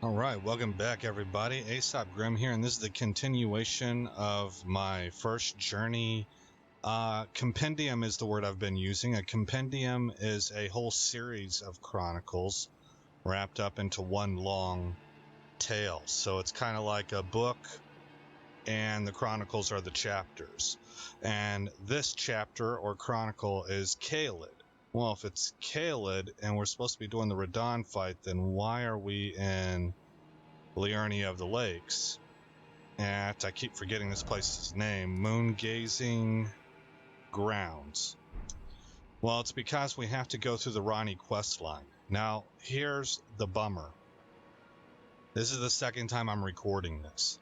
All right, welcome back, everybody. Aesop Grim here, and this is the continuation of my first journey. Compendium is the word I've been using. A compendium is a whole series of chronicles wrapped up into one long tale. So it's kind of like a book, and the chronicles are the chapters. And this chapter or chronicle is Caelid. Well, if it's Caelid and we're supposed to be doing the Radahn fight, then why are we in Liurnia of the Lakes at, I keep forgetting this place's name, Moon Gazing Grounds? Well, it's because we have to go through the Ranni quest line. Now, here's the bummer. This is the second time I'm recording this.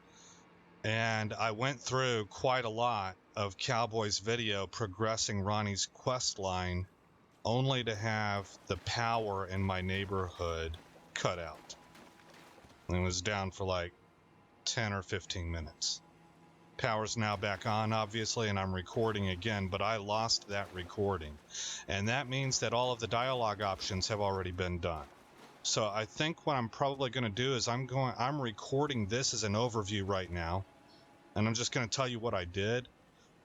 And I went through quite a lot of Cowboy's video progressing Ranni's quest line only to have the power in my neighborhood cut out. And it was down for like 10 or 15 minutes. Power's now back on, obviously, and I'm recording again, but I lost that recording. And that means that all of the dialogue options have already been done. So I think what I'm probably going to do is I'm recording this as an overview right now, and I'm just going to tell you what I did.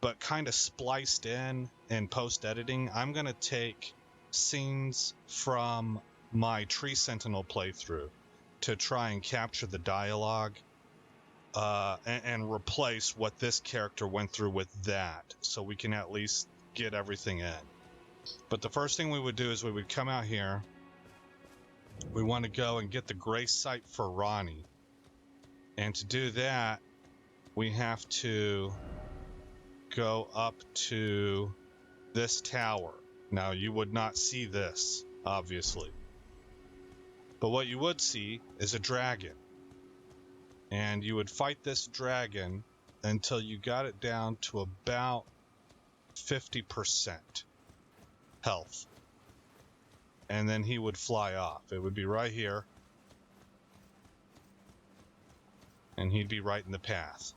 But kind of spliced in post-editing, I'm going to take scenes from my Tree Sentinel playthrough to try and capture the dialogue and replace what this character went through with that, so we can at least get everything in. But the first thing we would do is we would come out here. We want to go and get the grace site for Ranni. And to do that, we have to go up to this tower. Now, you would not see this, obviously. But what you would see is a dragon. And you would fight this dragon until you got it down to about 50% health. And then he would fly off. It would be right here. And he'd be right in the path.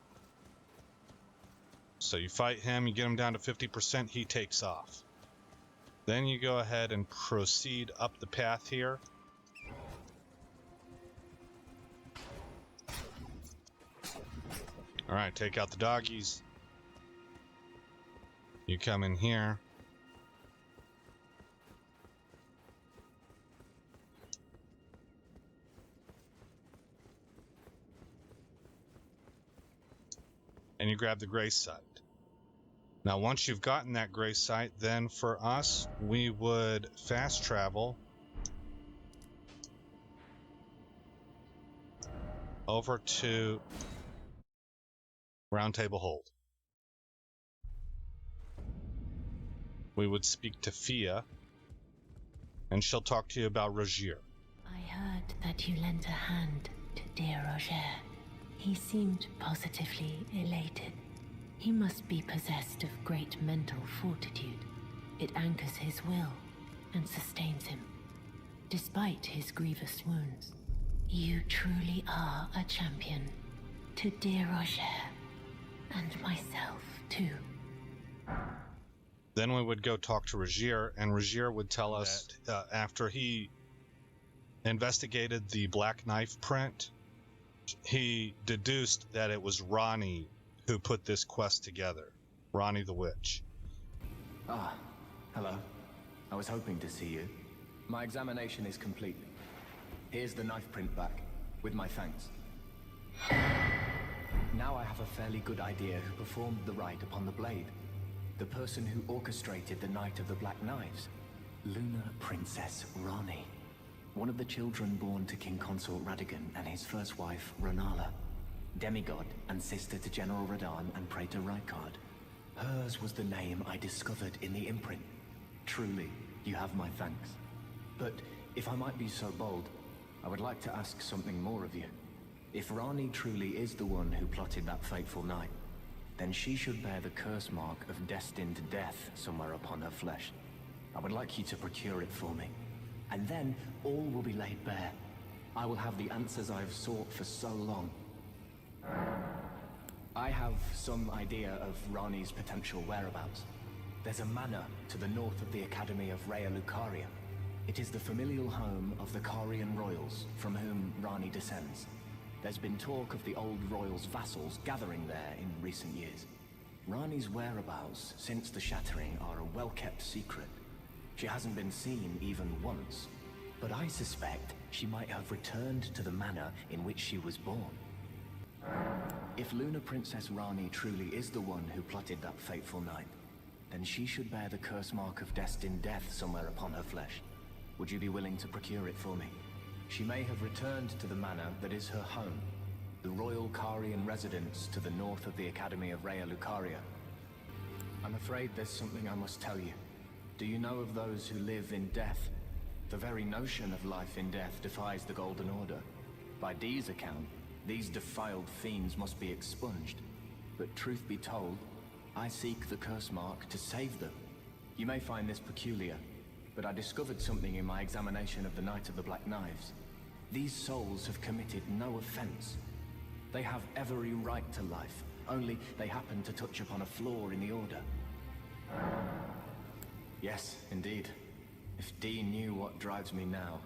So you fight him, you get him down to 50%, he takes off. Then you go ahead and proceed up the path here. Alright, take out the doggies. You come in here. And you grab the grace site. Now, once you've gotten that grace site, then for us, we would fast travel over to Round Table Hold. We would speak to Fia, and she'll talk to you about Rogier. I heard that you lent a hand to dear Roger. He seemed positively elated. He must be possessed of great mental fortitude. It anchors his will and sustains him, despite his grievous wounds. You truly are a champion to dear Roger, and myself too. Then we would go talk to Rogier, and Rogier would tell us after he investigated the black knife print, he deduced that it was Ranni who put this quest together. Ranni the Witch. Ah, hello. I was hoping to see you. My examination is complete. Here's the knife print back, with my thanks. Now I have a fairly good idea who performed the rite upon the blade. The person who orchestrated the Night of the Black Knives. Lunar Princess Ranni. One of the children born to King Consort Radahn and his first wife, Rennala. Demigod and sister to General Radahn and Praetor Rykard. Hers was the name I discovered in the imprint. Truly, you have my thanks. But if I might be so bold, I would like to ask something more of you. If Ranni truly is the one who plotted that fateful night, then she should bear the curse mark of destined death somewhere upon her flesh. I would like you to procure it for me. And then all will be laid bare. I will have the answers I have sought for so long. I have some idea of Ranni's potential whereabouts. There's a manor to the north of the Academy of Rea Lucaria. It is the familial home of the Carian royals, from whom Rani descends. There's been talk of the old royals' vassals gathering there in recent years. Rani's whereabouts since the shattering are a well-kept secret. She hasn't been seen even once, but I suspect she might have returned to the manor in which she was born. If Lunar Princess Rani truly is the one who plotted that fateful night, then she should bear the curse mark of destined death somewhere upon her flesh. Would you be willing to procure it for me? She may have returned to the manor that is her home, the royal Carian residence to the north of the Academy of Raya Lucaria. I'm afraid there's something I must tell you. Do you know of those who live in death? The very notion of life in death defies the Golden Order. By Dee's account, these defiled fiends must be expunged. But truth be told, I seek the curse mark to save them. You may find this peculiar, but I discovered something in my examination of the Night of the Black Knives. These souls have committed no offense. They have every right to life, only they happen to touch upon a flaw in the Order. Yes, indeed. If Dee knew what drives me now,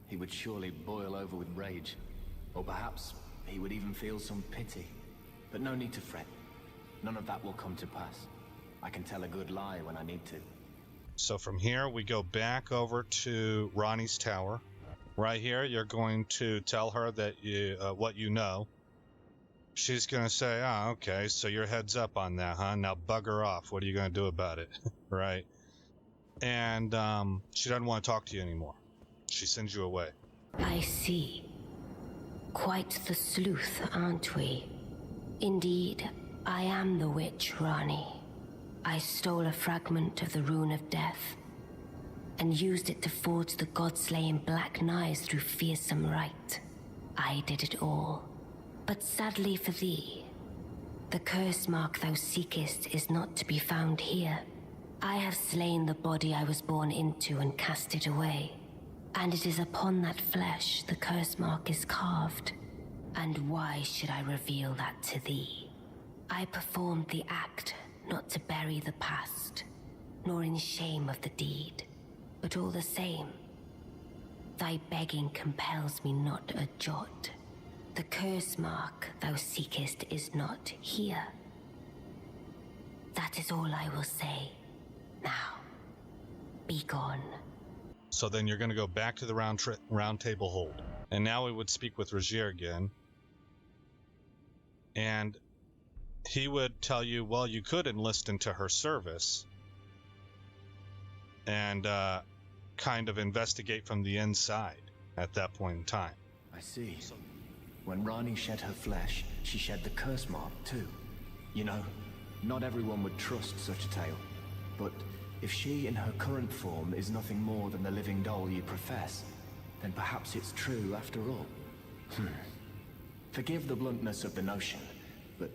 he would surely boil over with rage. Or perhaps he would even feel some pity. But no need to fret. None of that will come to pass. I can tell a good lie when I need to. So from here, we go back over to Ronnie's tower. Right here, you're going to tell her that you what you know. She's going to say, ah, okay, so your head's up on that, huh? Now bugger off. What are you going to do about it? Right? And she doesn't want to talk to you anymore. She sends you away. I see. Quite the sleuth, aren't we? Indeed, I am the witch Rani. I stole a fragment of the Rune of Death and used it to forge the god-slaying black knives through fearsome rite. I did it all. But sadly for thee, the curse mark thou seekest is not to be found here. I have slain the body I was born into and cast it away. And it is upon that flesh the curse mark is carved. And why should I reveal that to thee? I performed the act not to bury the past, nor in shame of the deed. But all the same, thy begging compels me not a jot. The curse mark thou seekest is not here. That is all I will say. Now, be gone. So then you're going to go back to the round table hold. And now we would speak with Rogier again. And he would tell you, well, you could enlist into her service and kind of investigate from the inside at that point in time. I see. When Rani shed her flesh, she shed the curse mark too. You know, not everyone would trust such a tale. But if she in her current form is nothing more than the living doll you profess, then perhaps it's true after all. Forgive the bluntness of the notion, but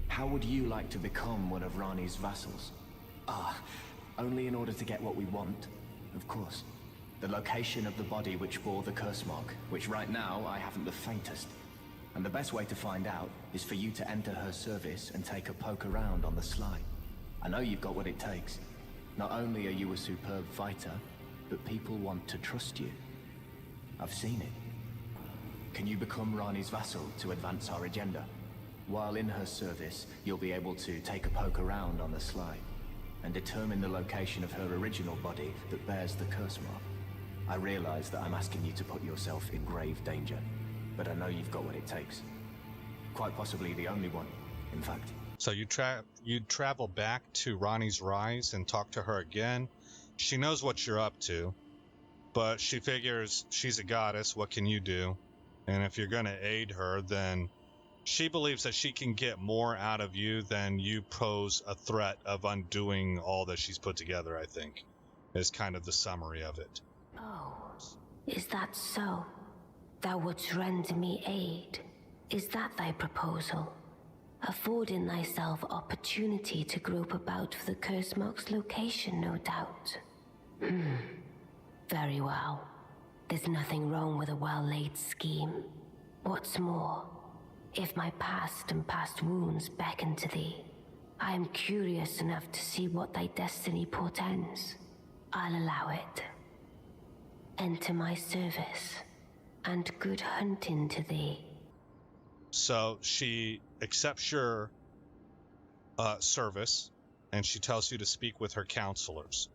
how would you like to become one of Rani's vassals? Only in order to get what we want, of course. The location of the body which bore the curse mark, which right now I haven't the faintest. And the best way to find out is for you to enter her service and take a poke around on the sly. I know you've got what it takes. Not only are you a superb fighter, but people want to trust you. I've seen it. Can you become Rani's vassal to advance our agenda? While in her service, you'll be able to take a poke around on the sly and determine the location of her original body that bears the curse mark. I realize that I'm asking you to put yourself in grave danger, but I know you've got what it takes. Quite possibly the only one, in fact. So you travel back to Rani's Rise and talk to her again. She knows what you're up to, but she figures she's a goddess. What can you do? And if you're going to aid her, then she believes that she can get more out of you than you pose a threat of undoing all that she's put together, I think, is kind of the summary of it. Oh, is that so? Thou wouldst render me aid? Is that thy proposal? Affording thyself opportunity to grope about for the curse mark's location, no doubt. Very well. There's nothing wrong with a well-laid scheme. What's more, if my past and past wounds beckon to thee, I am curious enough to see what thy destiny portends. I'll allow it. Enter my service, and good hunting to thee. So she accepts your service, and she tells you to speak with her counselors.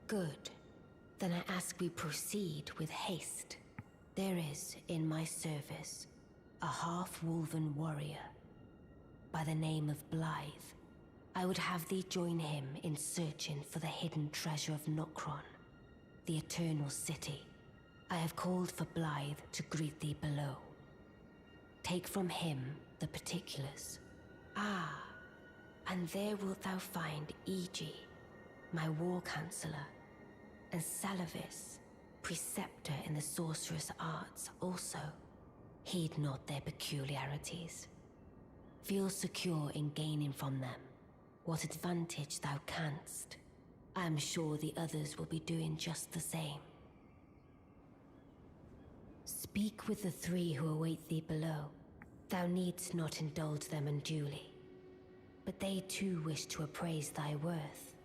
Good. Then I ask we proceed with haste. There is, in my service, a half-wolven warrior by the name of Blythe. I would have thee join him in searching for the hidden treasure of Nokron, the Eternal City. I have called for Blythe to greet thee below. Take from him the particulars. Ah, and there wilt thou find Iji, my war counselor, and Salavis, preceptor in the sorcerous arts also. Heed not their peculiarities. Feel secure in gaining from them what advantage thou canst. I am sure the others will be doing just the same. Speak with the three who await thee below. Thou needst not indulge them unduly, but they too wish to appraise thy worth.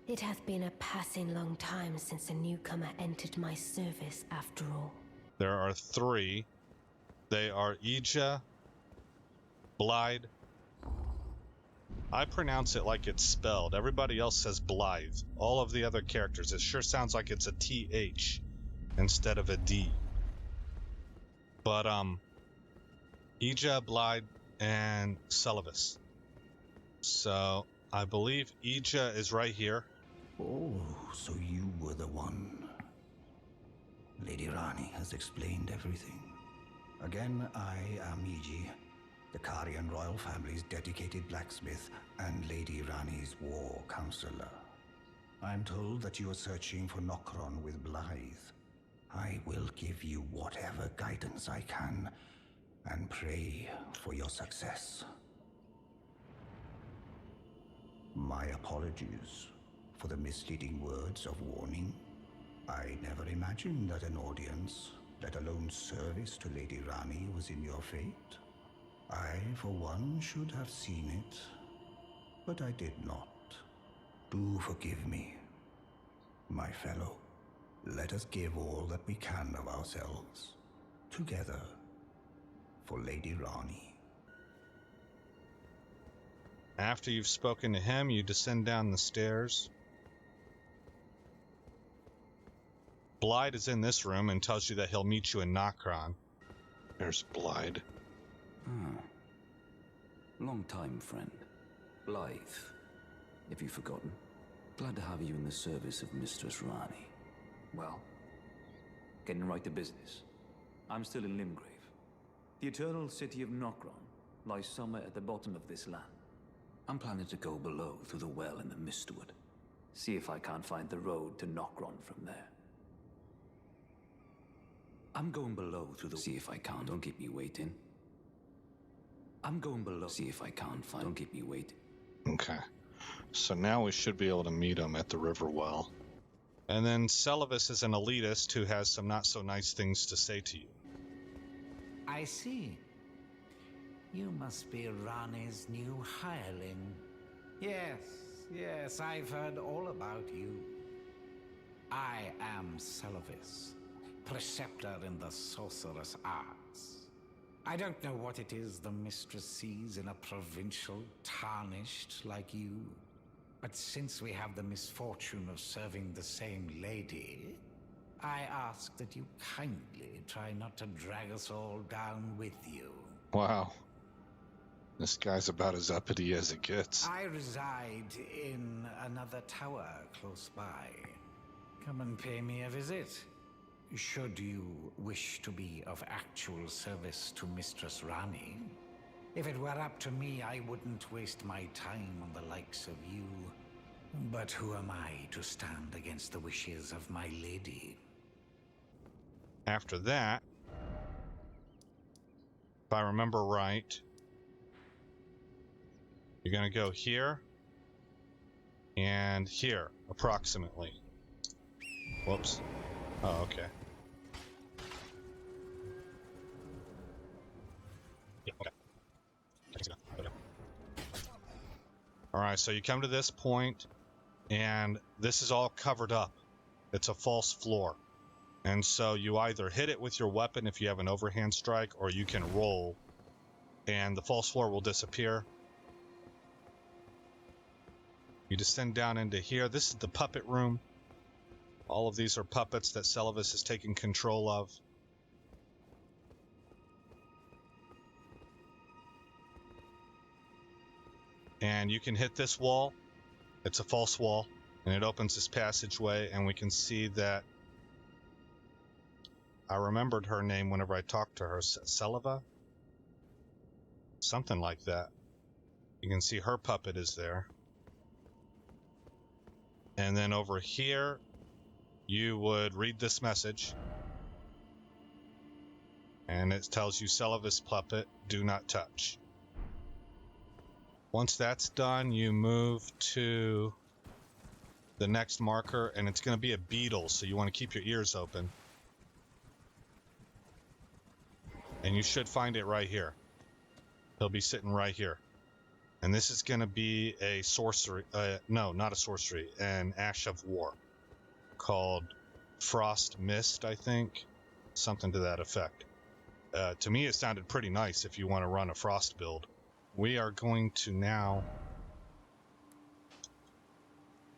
It hath been a passing long time since a newcomer entered my service after all. There are three. They are Ija, Blythe. I pronounce it like it's spelled. Everybody else says Blythe. All of the other characters, it sure sounds like it's a TH instead of a D. But, Ija, Blythe, and Salavis. So, I believe Ija is right here. Oh, so you were the one. Lady Rani has explained everything. Again, I am Iji, the Karian royal family's dedicated blacksmith and Lady Rani's war counselor. I'm told that you are searching for Nokron with Blythe. I will give you whatever guidance I can, and pray for your success. My apologies for the misleading words of warning. I never imagined that an audience, let alone service to Lady Rani, was in your fate. I, for one, should have seen it, but I did not. Do forgive me, my fellow. Let us give all that we can of ourselves, together, for Lady Rani. After you've spoken to him, you descend down the stairs. Blythe is in this room and tells you that he'll meet you in Nokron. There's Blythe. Long time, friend. Blythe. If you've forgotten. Glad to have you in the service of Mistress Rani. Well, getting right to business. I'm still in Limgrave. The eternal city of Nokron lies somewhere at the bottom of this land. I'm planning to go below through the well in the Mistwood. See if I can't find the road to Nokron from there. I'm going below through the... See if I can't. Don't keep me waiting. I'm going below. See if I can't find... Don't keep me waiting. Okay. So now we should be able to meet him at the river well. And then Salavis is an elitist who has some not so nice things to say to you. I see. You must be Rani's new hireling. Yes, I've heard all about you. I am Salavis, preceptor in the sorcerous arts. I don't know what it is the mistress sees in a provincial tarnished like you, but since we have the misfortune of serving the same lady, I ask that you kindly try not to drag us all down with you. Wow. This guy's about as uppity as it gets. I reside in another tower close by. Come and pay me a visit. Should you wish to be of actual service to Mistress Rani. If it were up to me, I wouldn't waste my time on the likes of you. But who am I to stand against the wishes of my lady? After that, if I remember right, you're going to go here and here, approximately. Whoops. Oh, okay. Yeah, okay. Okay. Alright, so you come to this point, and this is all covered up. It's a false floor. And so you either hit it with your weapon if you have an overhand strike, or you can roll, and the false floor will disappear. You descend down into here. This is the puppet room. All of these are puppets that Celavis is taking control of. And you can hit this wall. It's a false wall, and it opens this passageway, and we can see that I remembered her name whenever I talked to her. Celiva? Something like that. You can see her puppet is there. And then over here, you would read this message. And it tells you, Celiva's puppet, do not touch. Once that's done, you move to the next marker, and it's going to be a beetle, so you want to keep your ears open. And you should find it right here. He'll be sitting right here. And this is going to be a sorcery, no, not a sorcery, an Ash of War called Frost Mist, I think. Something to that effect. To me, it sounded pretty nice if you want to run a Frost build. We are going to now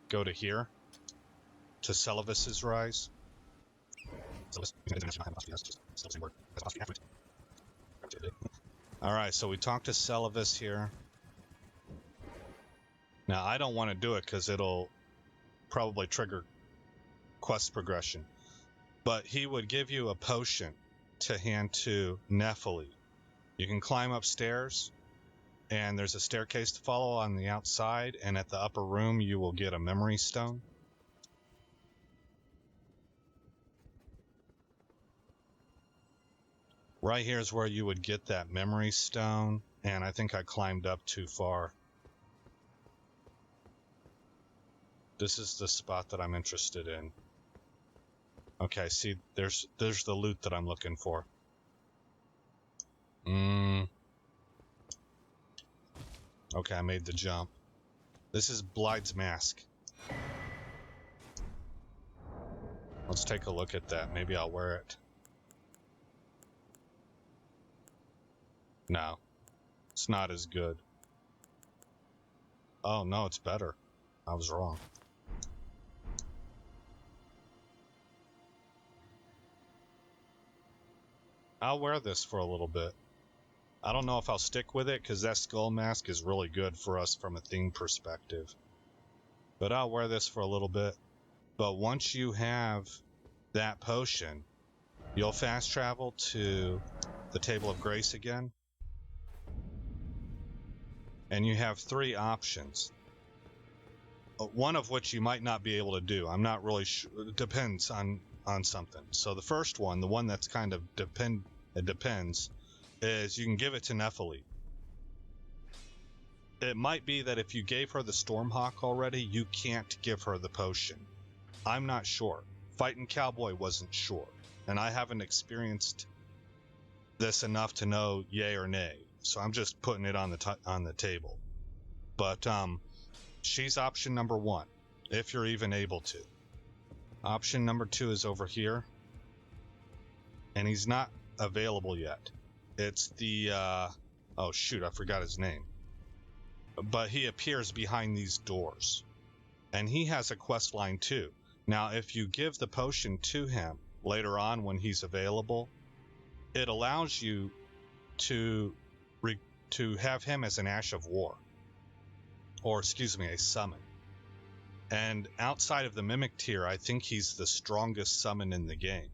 go to here, to Celavis's Rise. Alright, so we talked to Celavis here. Now, I don't want to do it because it'll probably trigger quest progression. But he would give you a potion to hand to Nephili. You can climb upstairs, and there's a staircase to follow on the outside, and at the upper room you will get a memory stone. Right here is where you would get that memory stone, and I think I climbed up too far. This is the spot that I'm interested in. Okay, see, there's the loot that I'm looking for. Okay, I made the jump. This is Blide's mask. Let's take a look at that. Maybe I'll wear it. No, it's not as good. Oh, no, it's better. I was wrong. I'll wear this for a little bit. I don't know if I'll stick with it, because that skull mask is really good for us from a theme perspective. But I'll wear this for a little bit. But once you have that potion, you'll fast travel to the Table of Grace again. And you have 3 options. One of which you might not be able to do. I'm not really sure. It depends on something. So the first one, the one that's kind of depends, is you can give it to Nephili. It might be that if you gave her the Stormhawk already, you can't give her the potion. I'm not sure. Fighting Cowboy wasn't sure. And I haven't experienced this enough to know yay or nay. So I'm just putting it on the table. But she's option number 1, if you're even able to. Option number 2 is over here. And he's not available yet. It's the, oh shoot, I forgot his name. But he appears behind these doors. And he has a quest line too. Now, if you give the potion to him later on when he's available, it allows you to have him as an Ash of War. Or, excuse me, a summon. And outside of the Mimic tier, I think he's the strongest summon in the game.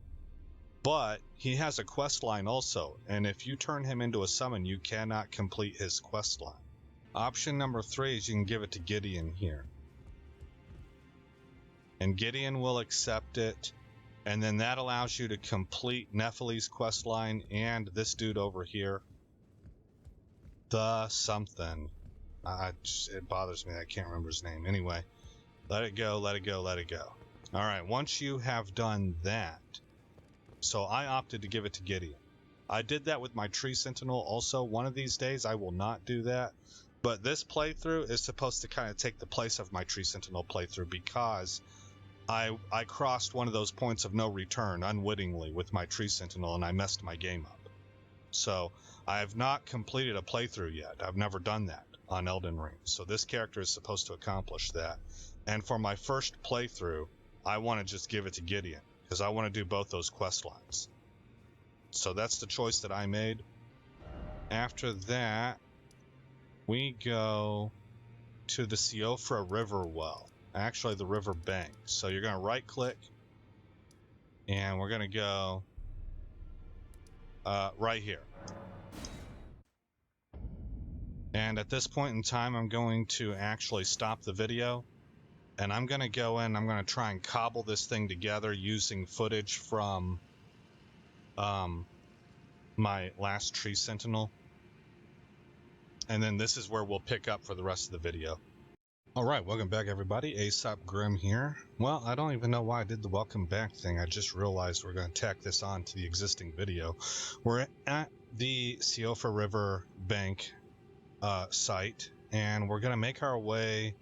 But he has a quest line also, and if you turn him into a summon, you cannot complete his quest line. Option number 3 is you can give it to Gideon here. And Gideon will accept it, and then that allows you to complete Nephili's quest line and this dude over here. The something. It bothers me. I can't remember his name. Anyway, let it go, let it go, let it go. All right, once you have done that, so I opted to give it to Gideon. I did that with my Tree Sentinel also. One of these days I will not do that. But this playthrough is supposed to kind of take the place of my Tree Sentinel playthrough because I crossed one of those points of no return unwittingly with my tree sentinel, and I messed my game up. So I have not completed a playthrough yet. I've never done that on Elden Ring. So this character is supposed to accomplish that. And for my first playthrough, I want to just give it to Gideon, because I want to do both those quest lines. So that's the choice that I made. After that, we go to the Siofra River well. Actually, the river bank. So you're going to right click, and we're going to go right here. And at this point in time, I'm going to actually stop the video, and I'm going to go in, I'm going to try and cobble this thing together using footage from my last tree sentinel. And then this is where we'll pick up for the rest of the video. All right, welcome back, everybody. Aesop Grim here. Well, I don't even know why I did the welcome back thing. I just realized we're going to tack this on to the existing video. We're at the Siofra River bank site, and we're going to make our way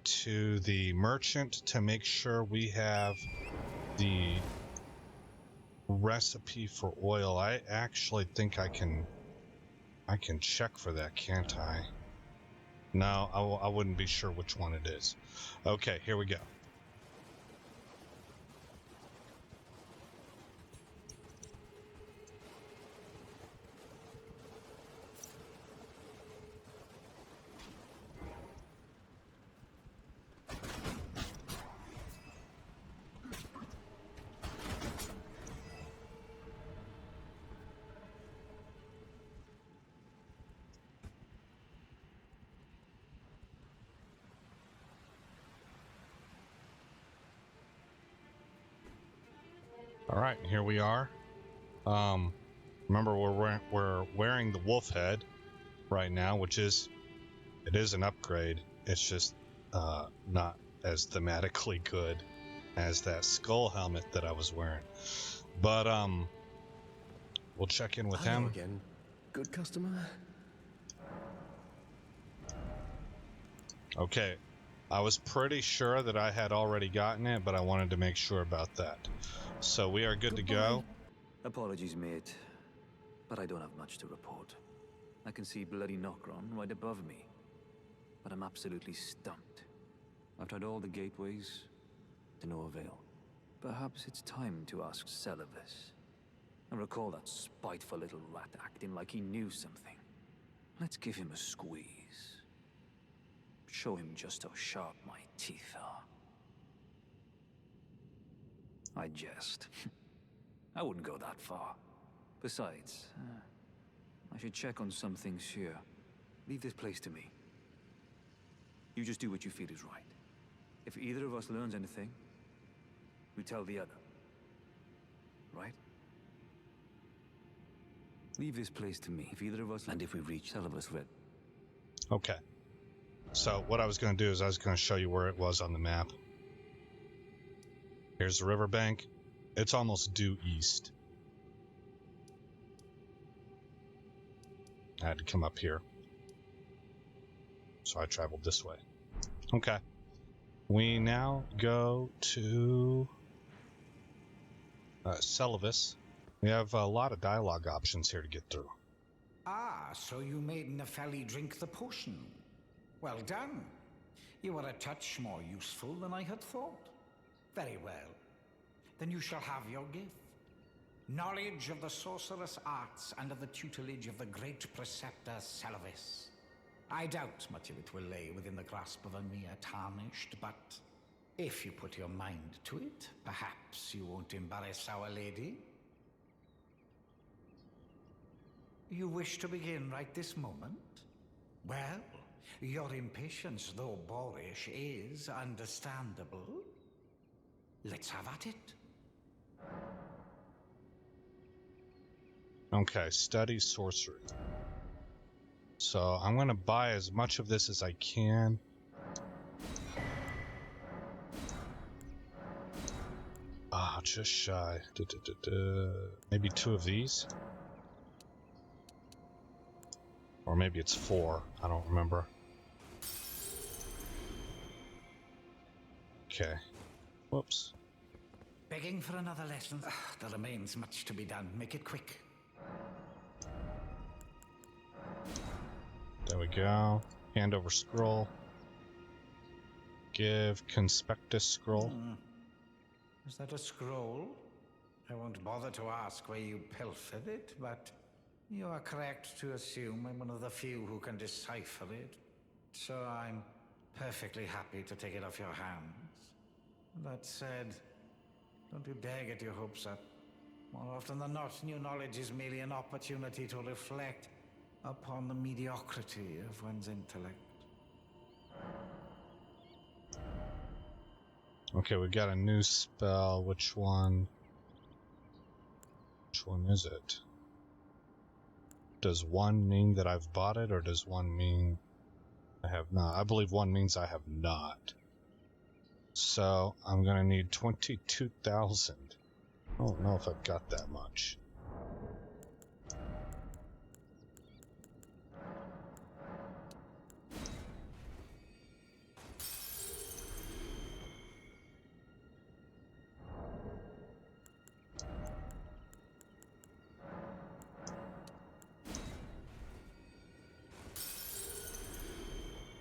to the merchant to make sure we have the recipe for oil. I actually think I can check for that, can't I? No, I wouldn't be sure which one it is. Okay, here we go. All right, here we are. Remember, we're wearing the wolf head right now, which is an upgrade. It's just not as thematically good as that skull helmet that I was wearing. But we'll check in with him again. Good customer. Okay, I was pretty sure that I had already gotten it, but I wanted to make sure about that. So we are good to go. Apologies, mate, but I don't have much to report. I can see bloody Nokron right above me, but I'm absolutely stumped. I've tried all the gateways, to no avail. Perhaps it's time to ask Celivis. I recall that spiteful little rat acting like he knew something. Let's give him a squeeze. Show him just how sharp my teeth are. I jest. I wouldn't go that far. Besides, I should check on some things here. Leave this place to me. You just do what you feel is right. If either of us learns anything, we tell the other. Right? Leave this place to me. If either of us, and if we reach Celivis Red. Okay. So what I was going to do is I was going to show you where it was on the map. Here's the riverbank. It's almost due east. I had to come up here. So I traveled this way. Okay. We now go to Celivis. We have a lot of dialogue options here to get through. Ah, so you made Nepheli drink the potion. Well done. You are a touch more useful than I had thought. Very well. Then you shall have your gift. Knowledge of the sorcerous arts under the tutelage of the great preceptor Celivis. I doubt much of it will lay within the grasp of a mere tarnished, but if you put your mind to it, perhaps you won't embarrass Our Lady. You wish to begin right this moment? Well, your impatience, though boorish, is understandable. Let's have at it. Okay, study sorcery. So I'm going to buy as much of this as I can. Ah, just shy. Maybe 2 of these? Or maybe it's 4. I don't remember. Okay. Whoops. Begging for another lesson? There remains much to be done. Make it quick. There we go. Hand over scroll. Give conspectus scroll. Is that a scroll? I won't bother to ask where you pilfered it, but you are correct to assume I'm one of the few who can decipher it. So I'm perfectly happy to take it off your hands. That said, don't you dare get your hopes up. More often than not, new knowledge is merely an opportunity to reflect upon the mediocrity of one's intellect. Okay, we got a new spell. Which one? Which one is it? Does one mean that I've bought it, or does one mean I have not? I believe one means I have not. So I'm gonna need 22,000. I don't know if I've got that much.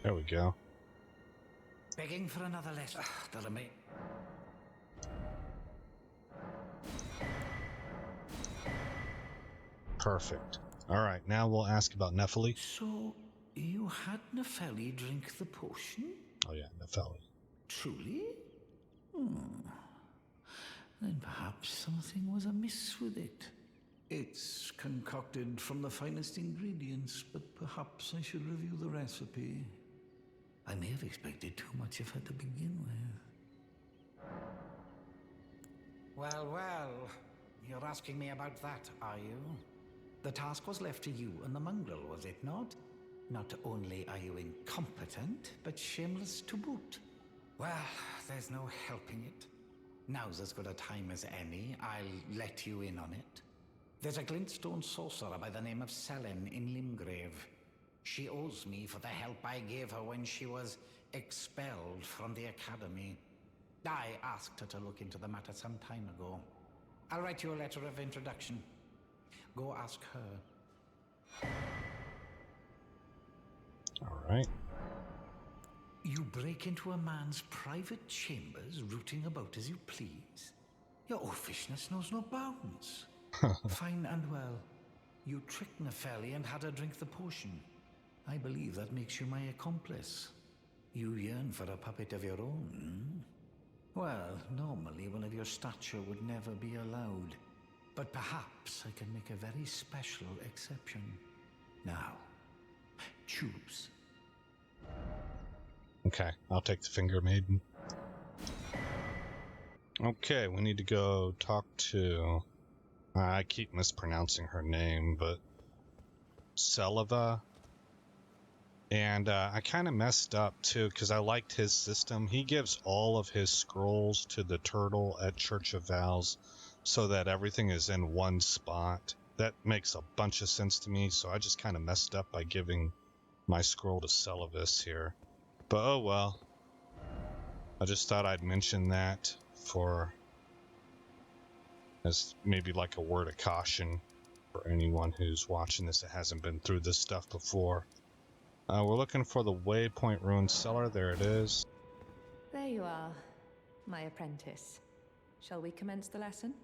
There we go. Begging for another lesson? There remain... Perfect. Alright, now we'll ask about Nephili. So, you had Nepheli drink the potion? Oh yeah, Nephili. Truly? Then perhaps something was amiss with it. It's concocted from the finest ingredients, but perhaps I should review the recipe. I may have expected too much of her to begin with. Well, you're asking me about that, are you? The task was left to you and the mongrel, was it not? Not only are you incompetent, but shameless to boot. Well, there's no helping it. Now's as good a time as any. I'll let you in on it. There's a glintstone sorcerer by the name of Selene in Limgrave. She owes me for the help I gave her when she was expelled from the academy. I asked her to look into the matter some time ago. I'll write you a letter of introduction. Go ask her. All right. You break into a man's private chambers, rooting about as you please. Your oafishness knows no bounds. Fine and well. You tricked Nepheli and had her drink the potion. I believe that makes you my accomplice. You yearn for a puppet of your own. Well, normally one of your stature would never be allowed. But perhaps I can make a very special exception. Now, choose. Okay, I'll take the Finger Maiden. Okay, we need to go talk to... I keep mispronouncing her name, but... Celiva. And I kind of messed up, too, because I liked his system. He gives all of his scrolls to the turtle at Church of Vows, so that everything is in one spot. That makes a bunch of sense to me, so I just kind of messed up by giving my scroll to Celivis here. But oh well. I just thought I'd mention that for as maybe like a word of caution for anyone who's watching this that hasn't been through this stuff before. We're looking for the Waypoint Ruin Cellar. There it is. There you are, my apprentice. Shall we commence the lesson?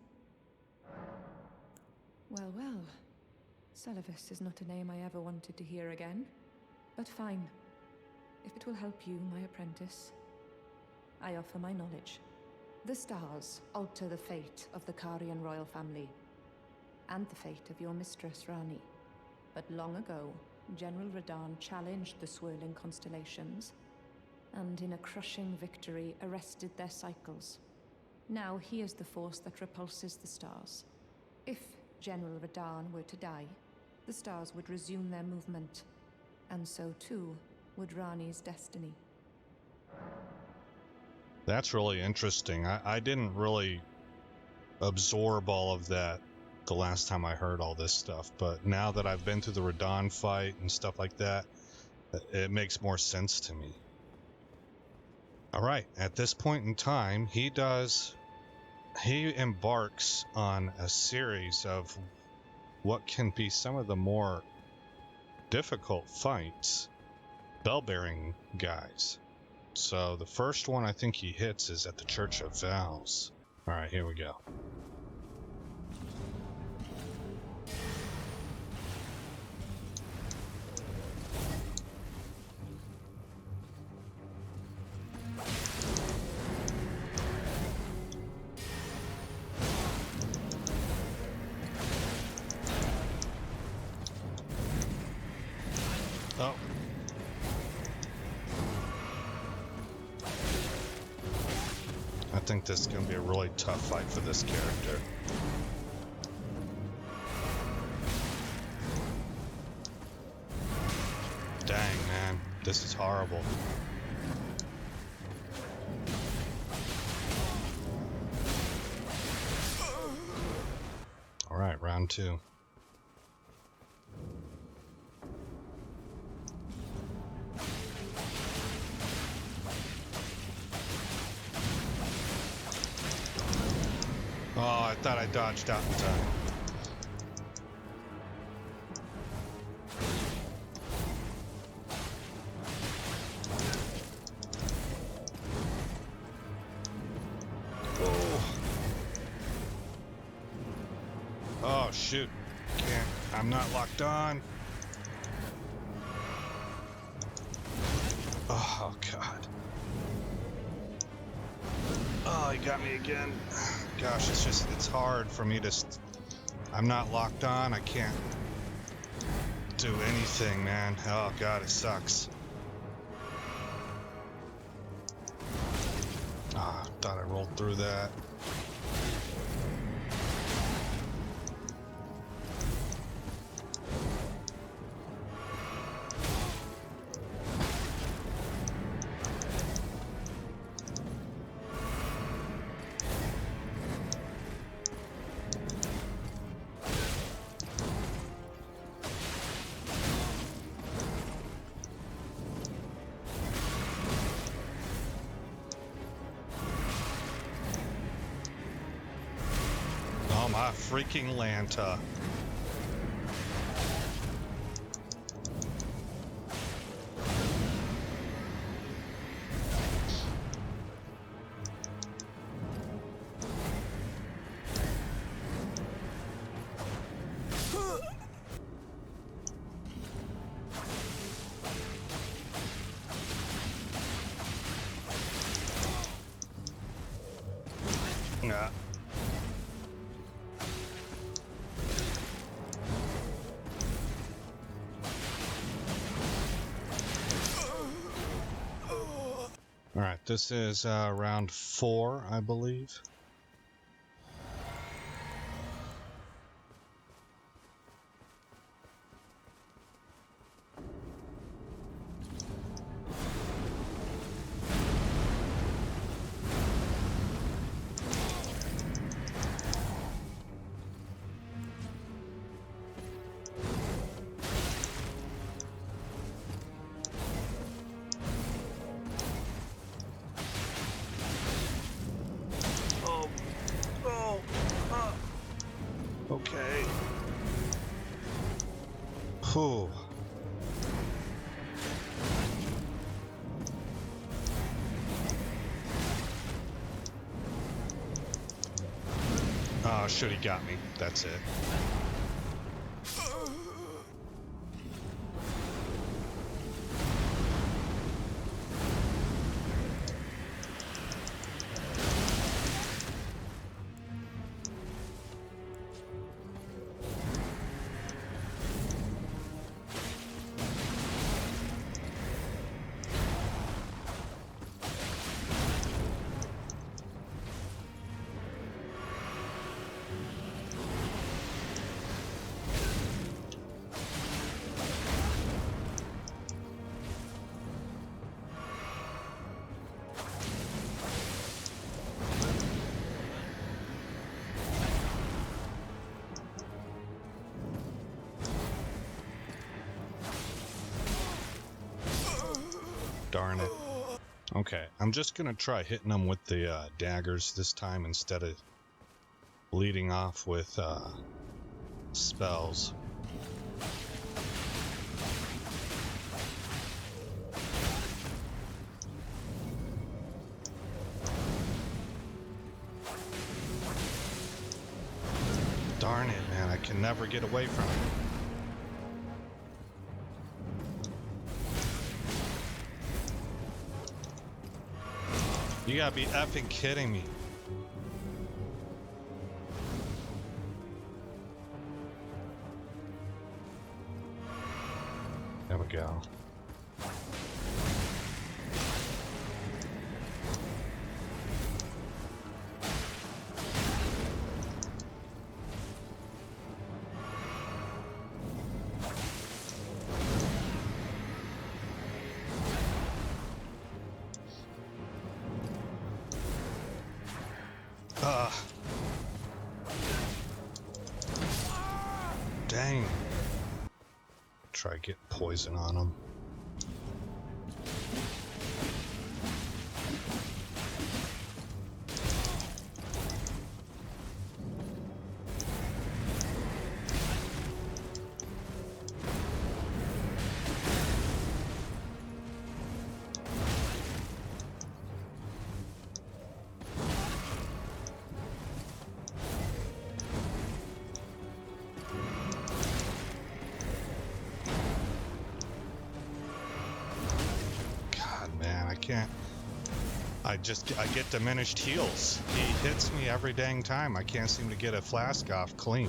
Well, well. Celivis is not a name I ever wanted to hear again. But fine. If it will help you, my apprentice, I offer my knowledge. The stars alter the fate of the Carian royal family, and the fate of your mistress, Rani. But long ago, General Radahn challenged the swirling constellations, and in a crushing victory arrested their cycles. Now he is the force that repulses the stars. If General Radahn were to die, the stars would resume their movement, and so too would Rani's destiny. That's really interesting. I didn't really absorb all of that the last time I heard all this stuff, but now that I've been through the Radahn fight and stuff like that, it makes more sense to me. All right, at this point in time, he embarks on a series of what can be some of the more difficult fights, bell-bearing guys. So the first one I think he hits is at the Church of Vows. All right, here we go. Oh. I think this is going to be a really tough fight for this character. Dang, man. This is horrible. All right, round 2. Oh, I thought I dodged out in time. Oh, shoot. Can't. I'm not locked on. Oh, God. Oh, he got me again. Gosh, it's hard for me to... I'm not locked on. I can't do anything, man. Oh, God, it sucks. Ah, thought I rolled through that. Oh, my freaking Lanta. Yeah. All right, this is round 4, I believe. Okay. Whew. Oh, should he got me. That's it. Darn it. Okay, I'm just gonna try hitting them with the daggers this time instead of leading off with spells. Darn it, man, I can never get away from it. You gotta be effing kidding me. There we go. Dang. Try getting poison on him. I get diminished heals. He hits me every dang time. I can't seem to get a flask off clean.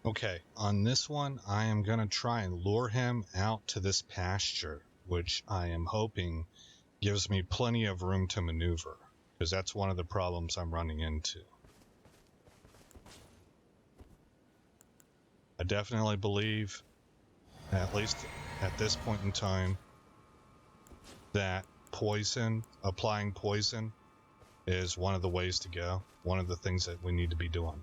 Okay, on this one, I am going to try and lure him out to this pasture, which I am hoping gives me plenty of room to maneuver. because that's one of the problems I'm running into. I definitely believe, at least at this point in time, that applying poison is one of the ways to go. One of the things that we need to be doing.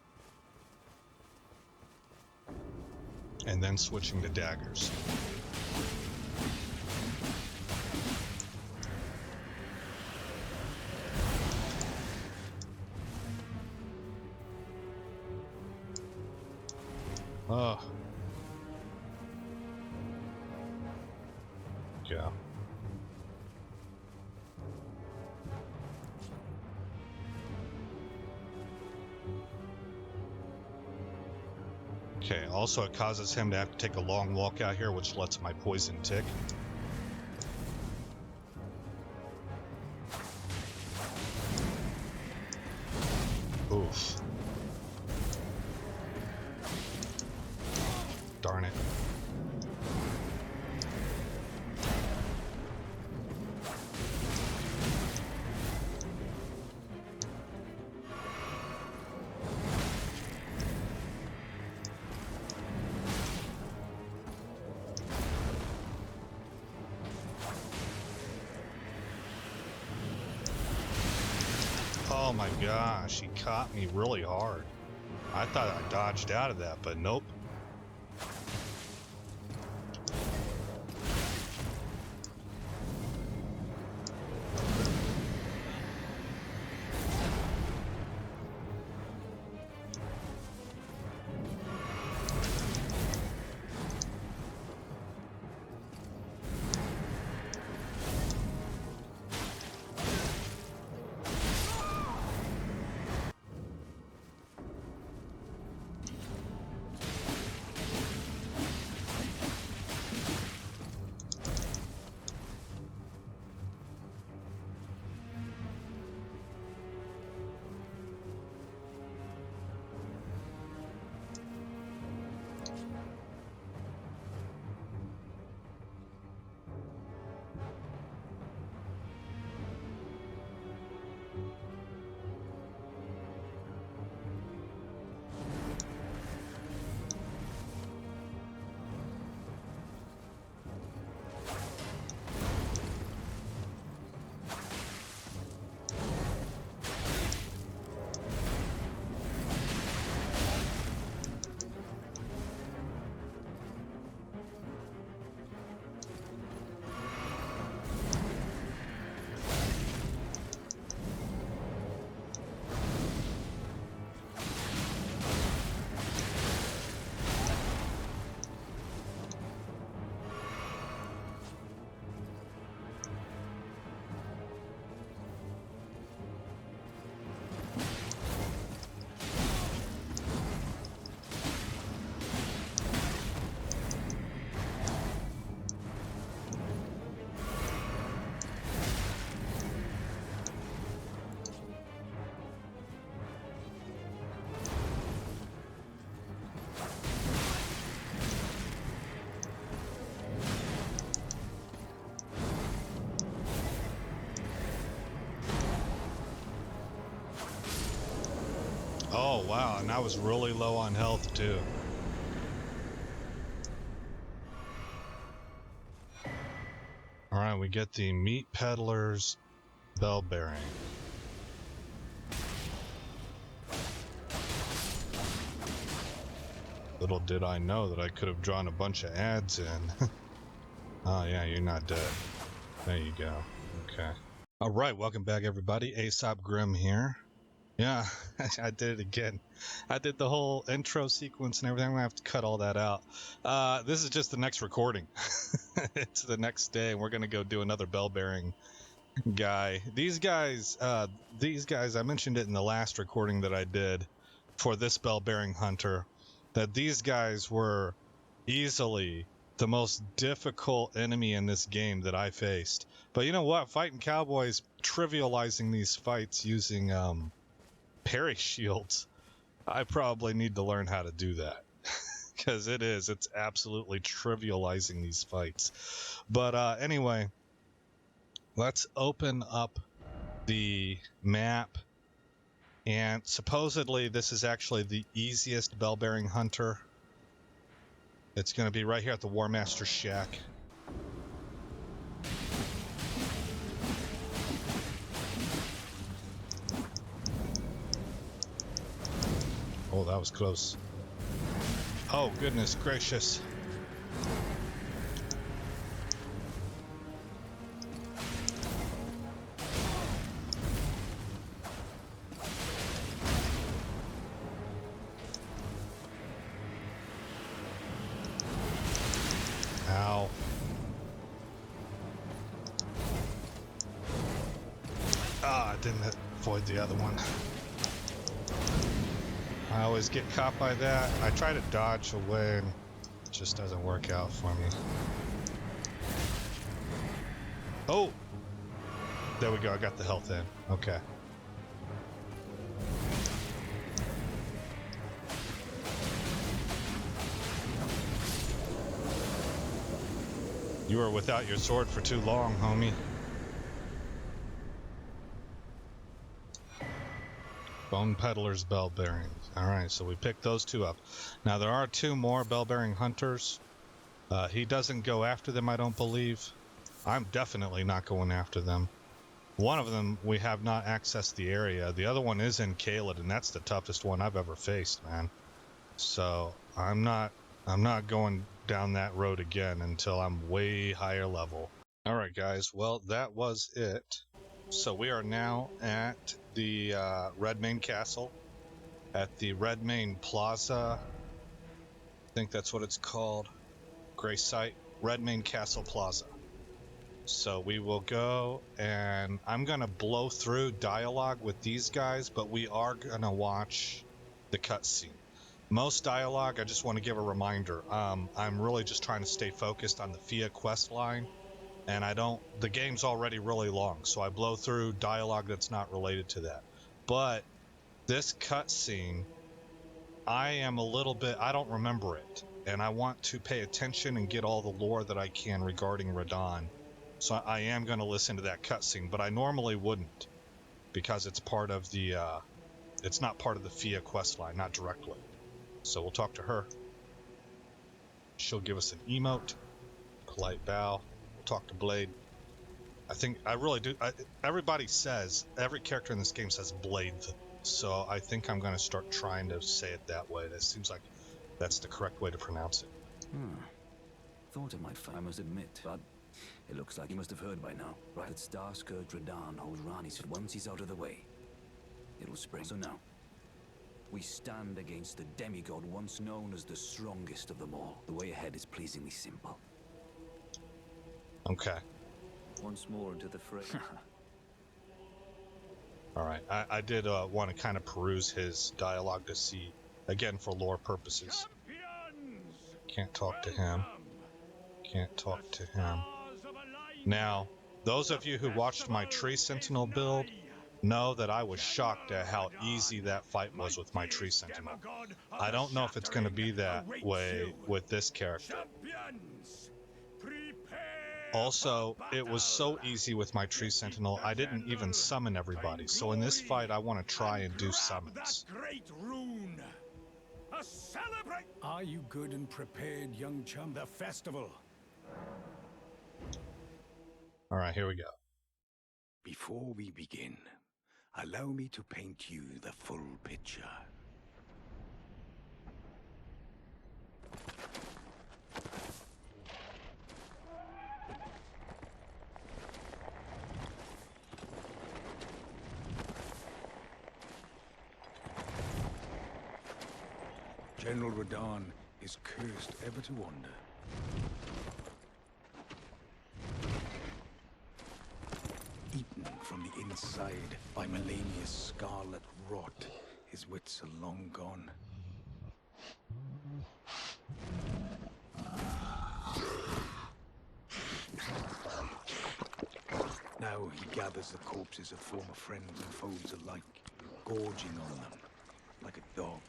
And then switching to daggers. Oh. Yeah. Okay, also it causes him to have to take a long walk out here, which lets my poison tick. Oof. Darn it. Oh my gosh, he caught me really hard. I thought I dodged out of that, but nope. Oh, wow, and I was really low on health, too. Alright, we get the Meat Peddler's Bell Bearing. Little did I know that I could have drawn a bunch of ads in. Oh, yeah, you're not dead. There you go. Okay. Alright, welcome back, everybody. Aesop Grim here. Yeah, I did it again. I did the whole intro sequence and everything. I'm gonna have to cut all that out. This is just the next recording. It's the next day, and we're gonna go do another bell bearing guy. These guys, I mentioned it in the last recording that I did for this bell bearing hunter, that these guys were easily the most difficult enemy in this game that I faced. But you know what? Fighting cowboys, trivializing these fights using parry shields, I probably need to learn how to do that. Because it's absolutely trivializing these fights. But anyway, let's open up the map, and supposedly this is actually the easiest bell-bearing hunter. It's going to be right here at the War Master's shack. Oh, that was close. Oh, goodness gracious. Ow. Ah, I didn't avoid the other one. I always get caught by that. I try to dodge away and it just doesn't work out for me. Oh! There we go, I got the health in. Okay. You were without your sword for too long, homie. Bone Peddler's Bell Bearings. Alright, so we picked those two up. Now there are two more Bell Bearing Hunters. He doesn't go after them, I don't believe. I'm definitely not going after them. One of them, we have not accessed the area. The other one is in Caelid, and that's the toughest one I've ever faced, man. So I'm not going down that road again until I'm way higher level. Alright guys, well that was it. So we are now at the Redmane Castle, at the Redmane Plaza. I think that's what it's called. Gray site, Redmane Castle Plaza. So we will go, and I'm gonna blow through dialogue with these guys, but we are gonna watch the cutscene. Most dialogue, I just want to give a reminder. I'm really just trying to stay focused on the Fia quest line. And the game's already really long, so I blow through dialogue that's not related to that. But this cutscene, I don't remember it, and I want to pay attention and get all the lore that I can regarding Radahn. So I am going to listen to that cutscene, but I normally wouldn't, because it's it's not part of the Fia quest line, not directly. So we'll talk to her. She'll give us an emote, polite bow. We'll talk to Blade. I really do. Everybody says, every character in this game says Blade, so I think I'm going to start trying to say it that way. That seems like that's the correct way to pronounce it. Thought I might find, I must admit, but it looks like you must have heard by now, right? That Star-Scourge Radahn holds Ranni's once he's out of the way. It'll spring. So now, we stand against the demigod once known as the strongest of them all. The way ahead is pleasingly simple. Okay. Once more into the fray. All right. I did want to kind of peruse his dialogue to see, again, for lore purposes. Can't talk to him. Can't talk to him. Now, those of you who watched my Tree Sentinel build know that I was shocked at how easy that fight was with my Tree Sentinel. I don't know if it's going to be that way with this character. Also, it was so easy with my Tree Sentinel, I didn't even summon everybody. So in this fight, I want to try and do summons. Are you good and prepared, young chum? The festival. All right, here we go. Before we begin, allow me to paint you the full picture. General Radahn is cursed ever to wander. Eaten from the inside by Melania's scarlet rot, his wits are long gone. Now he gathers the corpses of former friends and foes alike, gorging on them like a dog.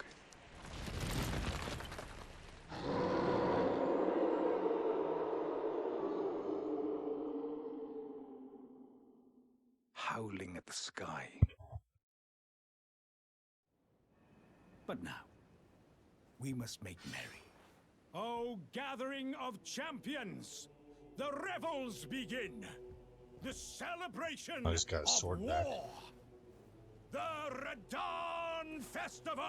How howling at the sky. But now, we must make merry. O gathering of champions, the revels begin. The celebration Oh, he's got his of sword war. back. The Radahn Festival.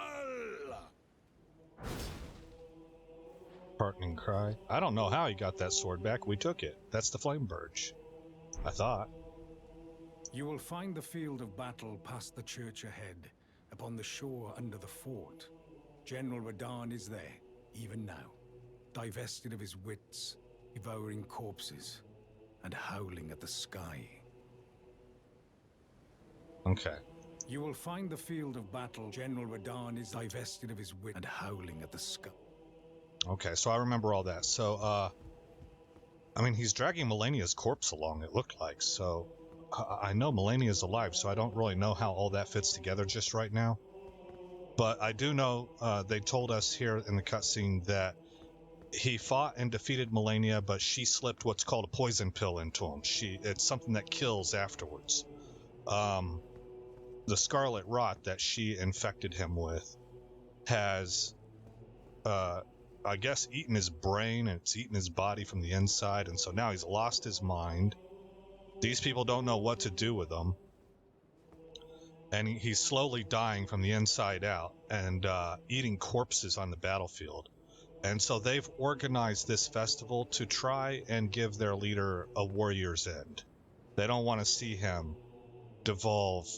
Heartening cry. I don't know how he got that sword back. We took it. That's the flame birch, I thought. You will find the field of battle past the church ahead, upon the shore under the fort. General Radahn is there, even now, divested of his wits, devouring corpses, and howling at the sky. Okay. You will find the field of battle. General Radahn is divested of his wit and howling at the sky. Okay, so I remember all that. So, I mean, he's dragging Melania's corpse along, it looked like. So, I know Melania's alive, so I don't really know how all that fits together just right now. But I do know they told us here in the cutscene that he fought and defeated Melania, but she slipped what's called a poison pill into him. It's something that kills afterwards. The scarlet rot that she infected him with has, I guess, eaten his brain, and it's eaten his body from the inside, and so now he's lost his mind. These people don't know what to do with him. And he's slowly dying from the inside out and eating corpses on the battlefield. And so they've organized this festival to try and give their leader a warrior's end. They don't want to see him devolve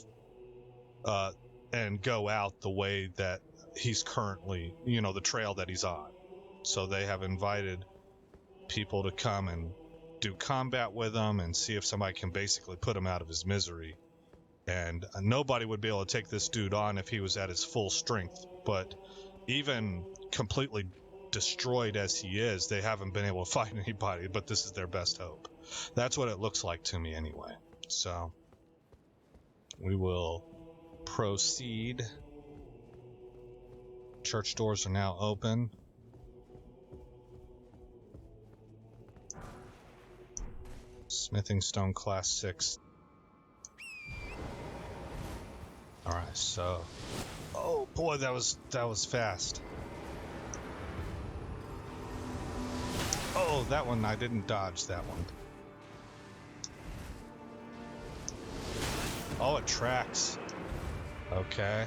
and go out the way that he's currently, the trail that he's on. So they have invited people to come and do combat with him and see if somebody can basically put him out of his misery. And nobody would be able to take this dude on if he was at his full strength. But even completely destroyed as he is, they haven't been able to fight anybody, but this is their best hope. That's what it looks like to me anyway. So we will proceed. Church doors are now open. Smithing stone class 6. Alright, so... Oh boy, that was fast. Oh, that one, I didn't dodge that one. Oh, it tracks. Okay.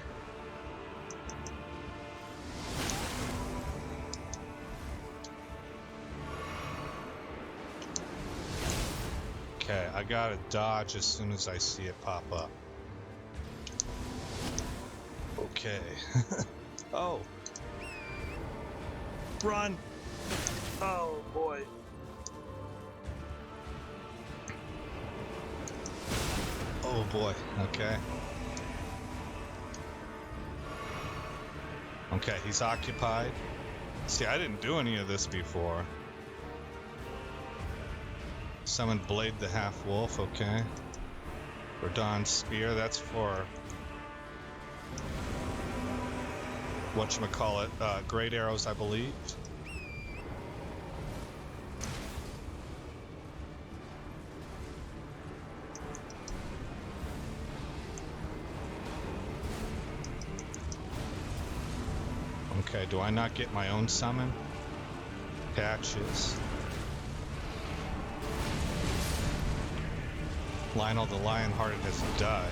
Okay, I gotta dodge as soon as I see it pop up. Okay. Oh. Run! Oh boy. Oh boy, okay. Okay, he's occupied. See, I didn't do any of this before. Summoned Blade the Half-Wolf, okay. Radahn's Spear, that's for... whatchamacallit, great arrows, I believe. Okay, do I not get my own summon? Patches. Lionel the Lionhearted has died.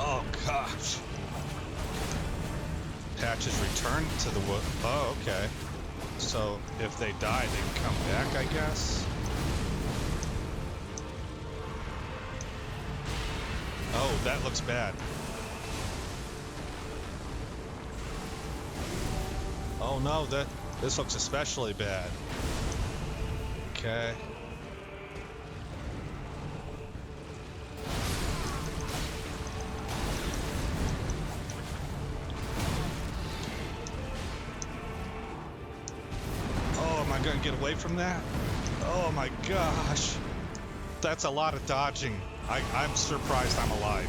Oh gosh. Patches return to the wood. Oh, okay. So if they die, they can come back, I guess. Oh, that looks bad. Oh no, this looks especially bad. Okay. Oh, am I gonna get away from that? Oh my gosh. That's a lot of dodging. I'm surprised I'm alive.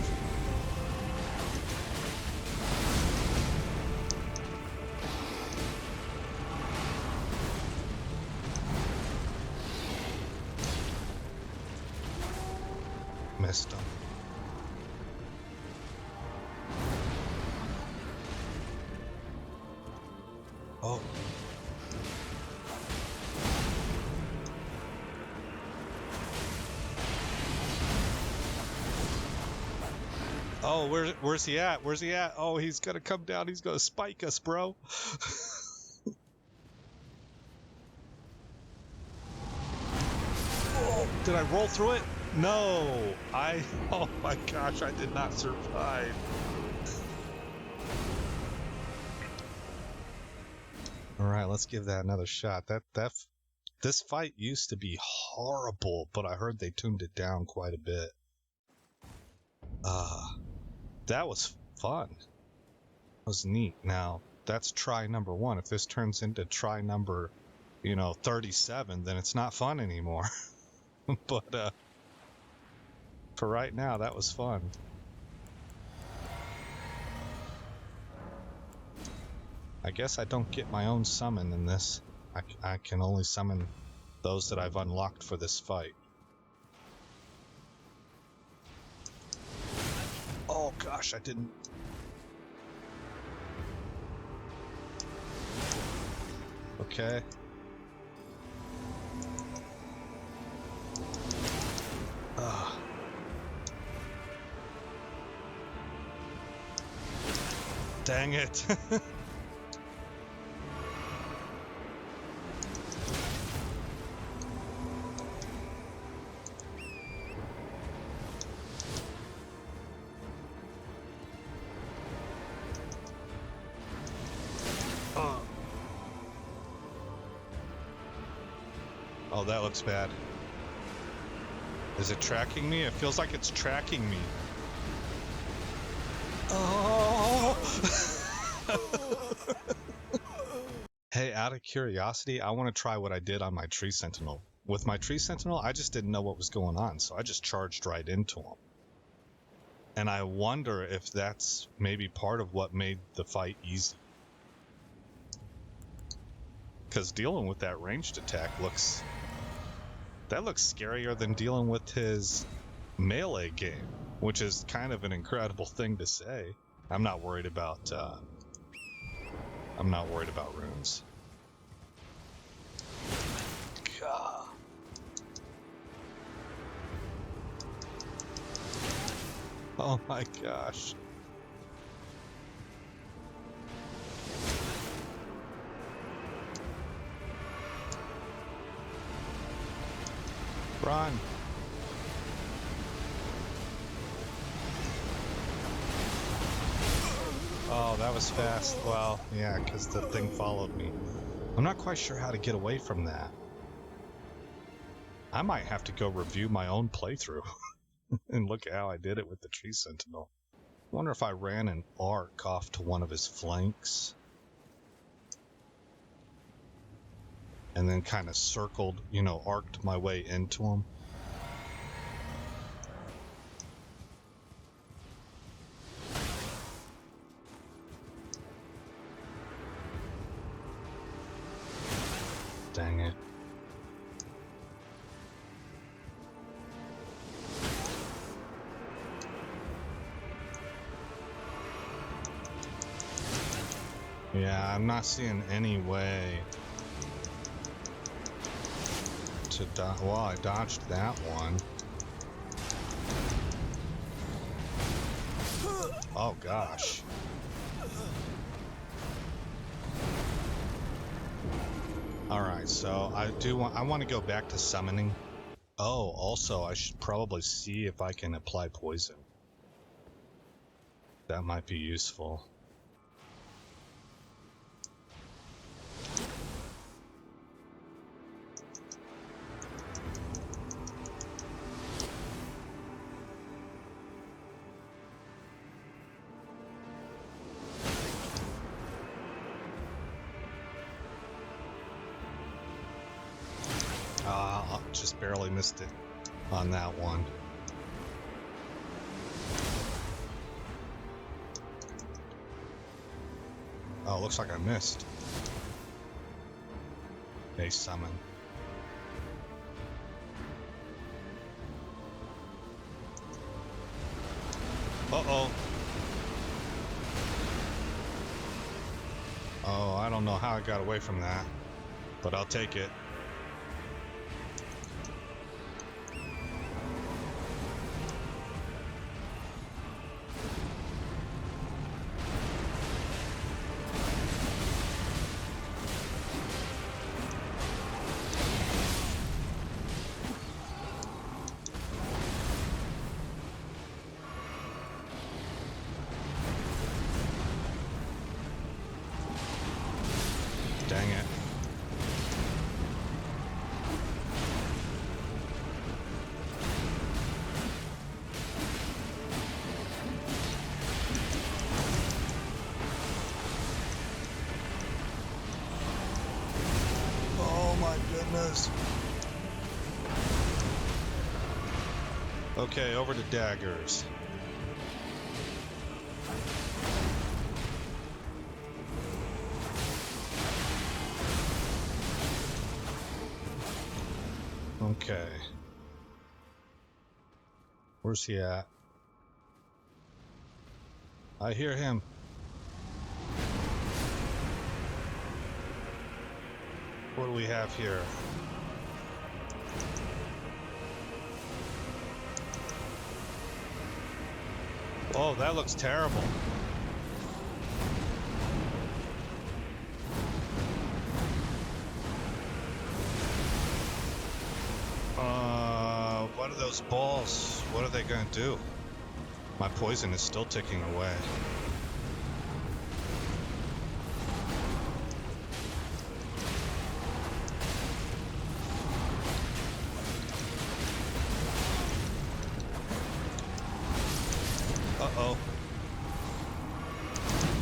Missed him. Oh. Oh, where's he at? Where's he at? Oh, he's gonna come down. He's gonna spike us, bro. Oh, did I roll through it? No. Oh my gosh, I did not survive. All right, let's give that another shot. This fight used to be horrible, but I heard they tuned it down quite a bit. That was fun. That was neat. Now, that's try number 1. If this turns into try number, 37, then it's not fun anymore. But for right now, that was fun. I guess I don't get my own summon in this. I can only summon those that I've unlocked for this fight. Oh gosh, I didn't. Okay. Dang it. Oh, that looks bad. Is it tracking me? It feels like it's tracking me. Oh! Hey, out of curiosity, I want to try what I did on my Tree Sentinel. With my Tree Sentinel, I just didn't know what was going on, so I just charged right into him. And I wonder if that's maybe part of what made the fight easy. Because dealing with that ranged attack looks scarier than dealing with his melee game, which is kind of an incredible thing to say. I'm not worried about runes. God. Oh my gosh. Run. Oh, that was fast. Well, yeah, because the thing followed me. I'm not quite sure how to get away from that. I might have to go review my own playthrough and look at how I did it with the Tree Sentinel. I wonder if I ran an arc off to one of his flanks and then kind of circled, arced my way into him. Dang it. Yeah, I'm not seeing any way to dodge. Well, I dodged that one. Oh gosh. Alright, so I want to go back to summoning. Oh, also I should probably see if I can apply poison. That might be useful. Just barely missed it on that one. Oh, looks like I missed. A summon. Uh-oh. Oh, I don't know how I got away from that, but I'll take it. Dang it. Oh my goodness. Okay, over to daggers. Okay. Where's he at? I hear him. What do we have here? Oh, that looks terrible. What are those balls? What are they gonna do? My poison is still ticking away. Uh-oh.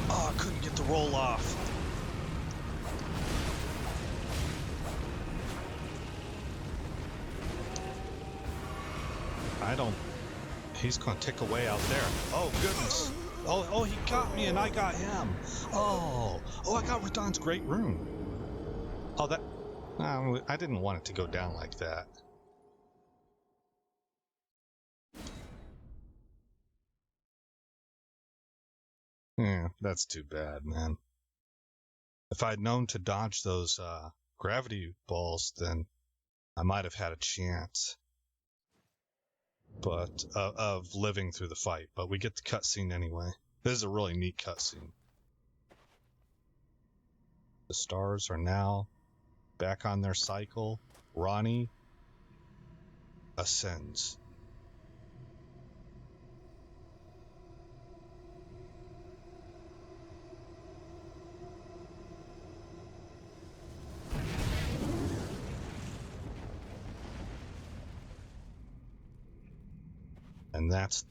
Oh, I couldn't get the roll off. I don't... He's gonna tick away out there. Oh, goodness. Oh, he got me and I got him. Oh, I got Radahn's great rune. Oh, that... I didn't want it to go down like that. Yeah, that's too bad, man. If I'd known to dodge those gravity balls, then I might have had a chance. But of living through the fight. But we get the cutscene anyway. This is a really neat cutscene. The stars are now back on their cycle. Ranni ascends. And that's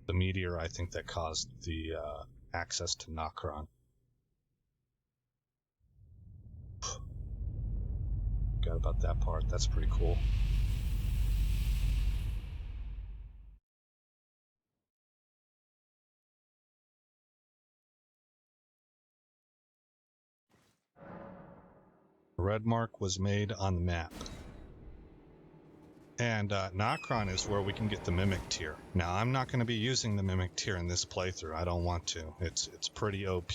the meteor, I think, that caused the access to Nokron. Forgot about that part. That's pretty cool. The red mark was made on the map. And Nokron is where we can get the Mimic Tier. Now, I'm not going to be using the Mimic Tier in this playthrough. I don't want to. It's pretty OP.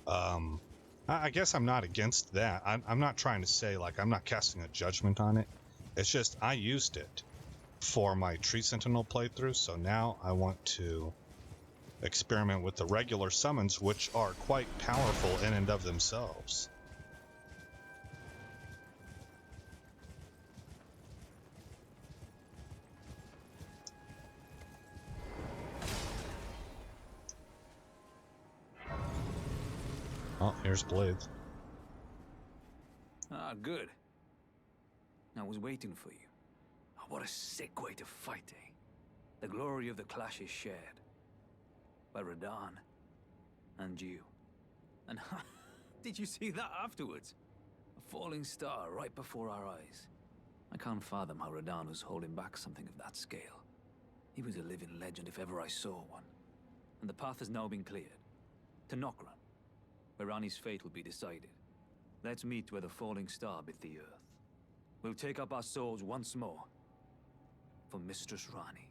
I guess I'm not against that. I'm not trying to say, like, I'm not casting a judgment on it. It's just I used it for my Tree Sentinel playthrough, so now I want to experiment with the regular summons, which are quite powerful in and of themselves. Oh, here's Blade. Ah, good. I was waiting for you. Oh, what a sick way to fight, eh? The glory of the clash is shared. By Radahn. And you. And did you see that afterwards? A falling star right before our eyes. I can't fathom how Radahn was holding back something of that scale. He was a living legend if ever I saw one. And the path has now been cleared. To Nokron, where Ranni's fate will be decided. Let's meet where the falling star bit the earth. We'll take up our swords once more. For Mistress Ranni.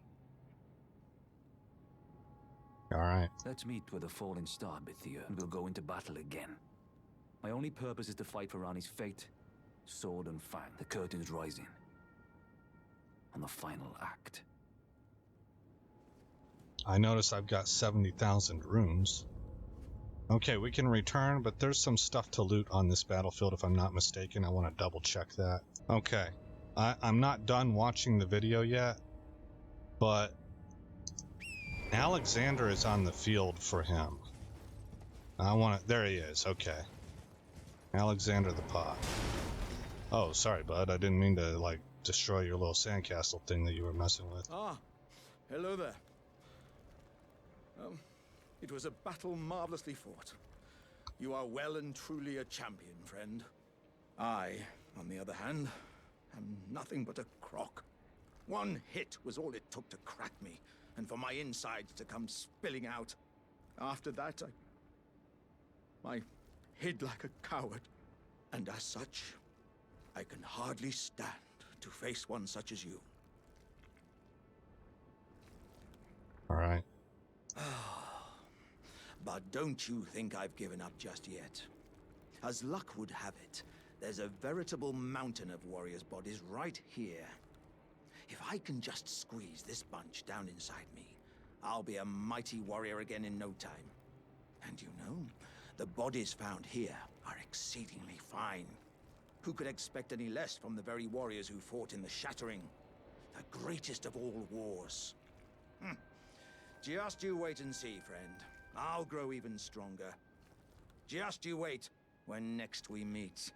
All right. Let's meet with the fallen star, Bithia, and we'll go into battle again. My only purpose is to fight for Rani's fate, sword and fang. The curtain's rising. On the final act. I notice I've got 70,000 runes. Okay, we can return, but there's some stuff to loot on this battlefield if I'm not mistaken. I want to double check that. Okay, I'm not done watching the video yet, but Alexander is on the field for him. There he is, okay. Alexander the Pot. Oh, sorry, bud, I didn't mean to, like, destroy your little sandcastle thing that you were messing with. Ah, hello there. It was a battle marvelously fought. You are well and truly a champion, friend. I, on the other hand, am nothing but a crock. One hit was all it took to crack me, and for my insides to come spilling out. After that, I hid like a coward. And as such, I can hardly stand to face one such as you. All right. But don't you think I've given up just yet. As luck would have it, there's a veritable mountain of warriors' bodies right here. If I can just squeeze this bunch down inside me, I'll be a mighty warrior again in no time. And you know, the bodies found here are exceedingly fine. Who could expect any less from the very warriors who fought in the Shattering? The greatest of all wars. Just you wait and see, friend. I'll grow even stronger. Just you wait when next we meet.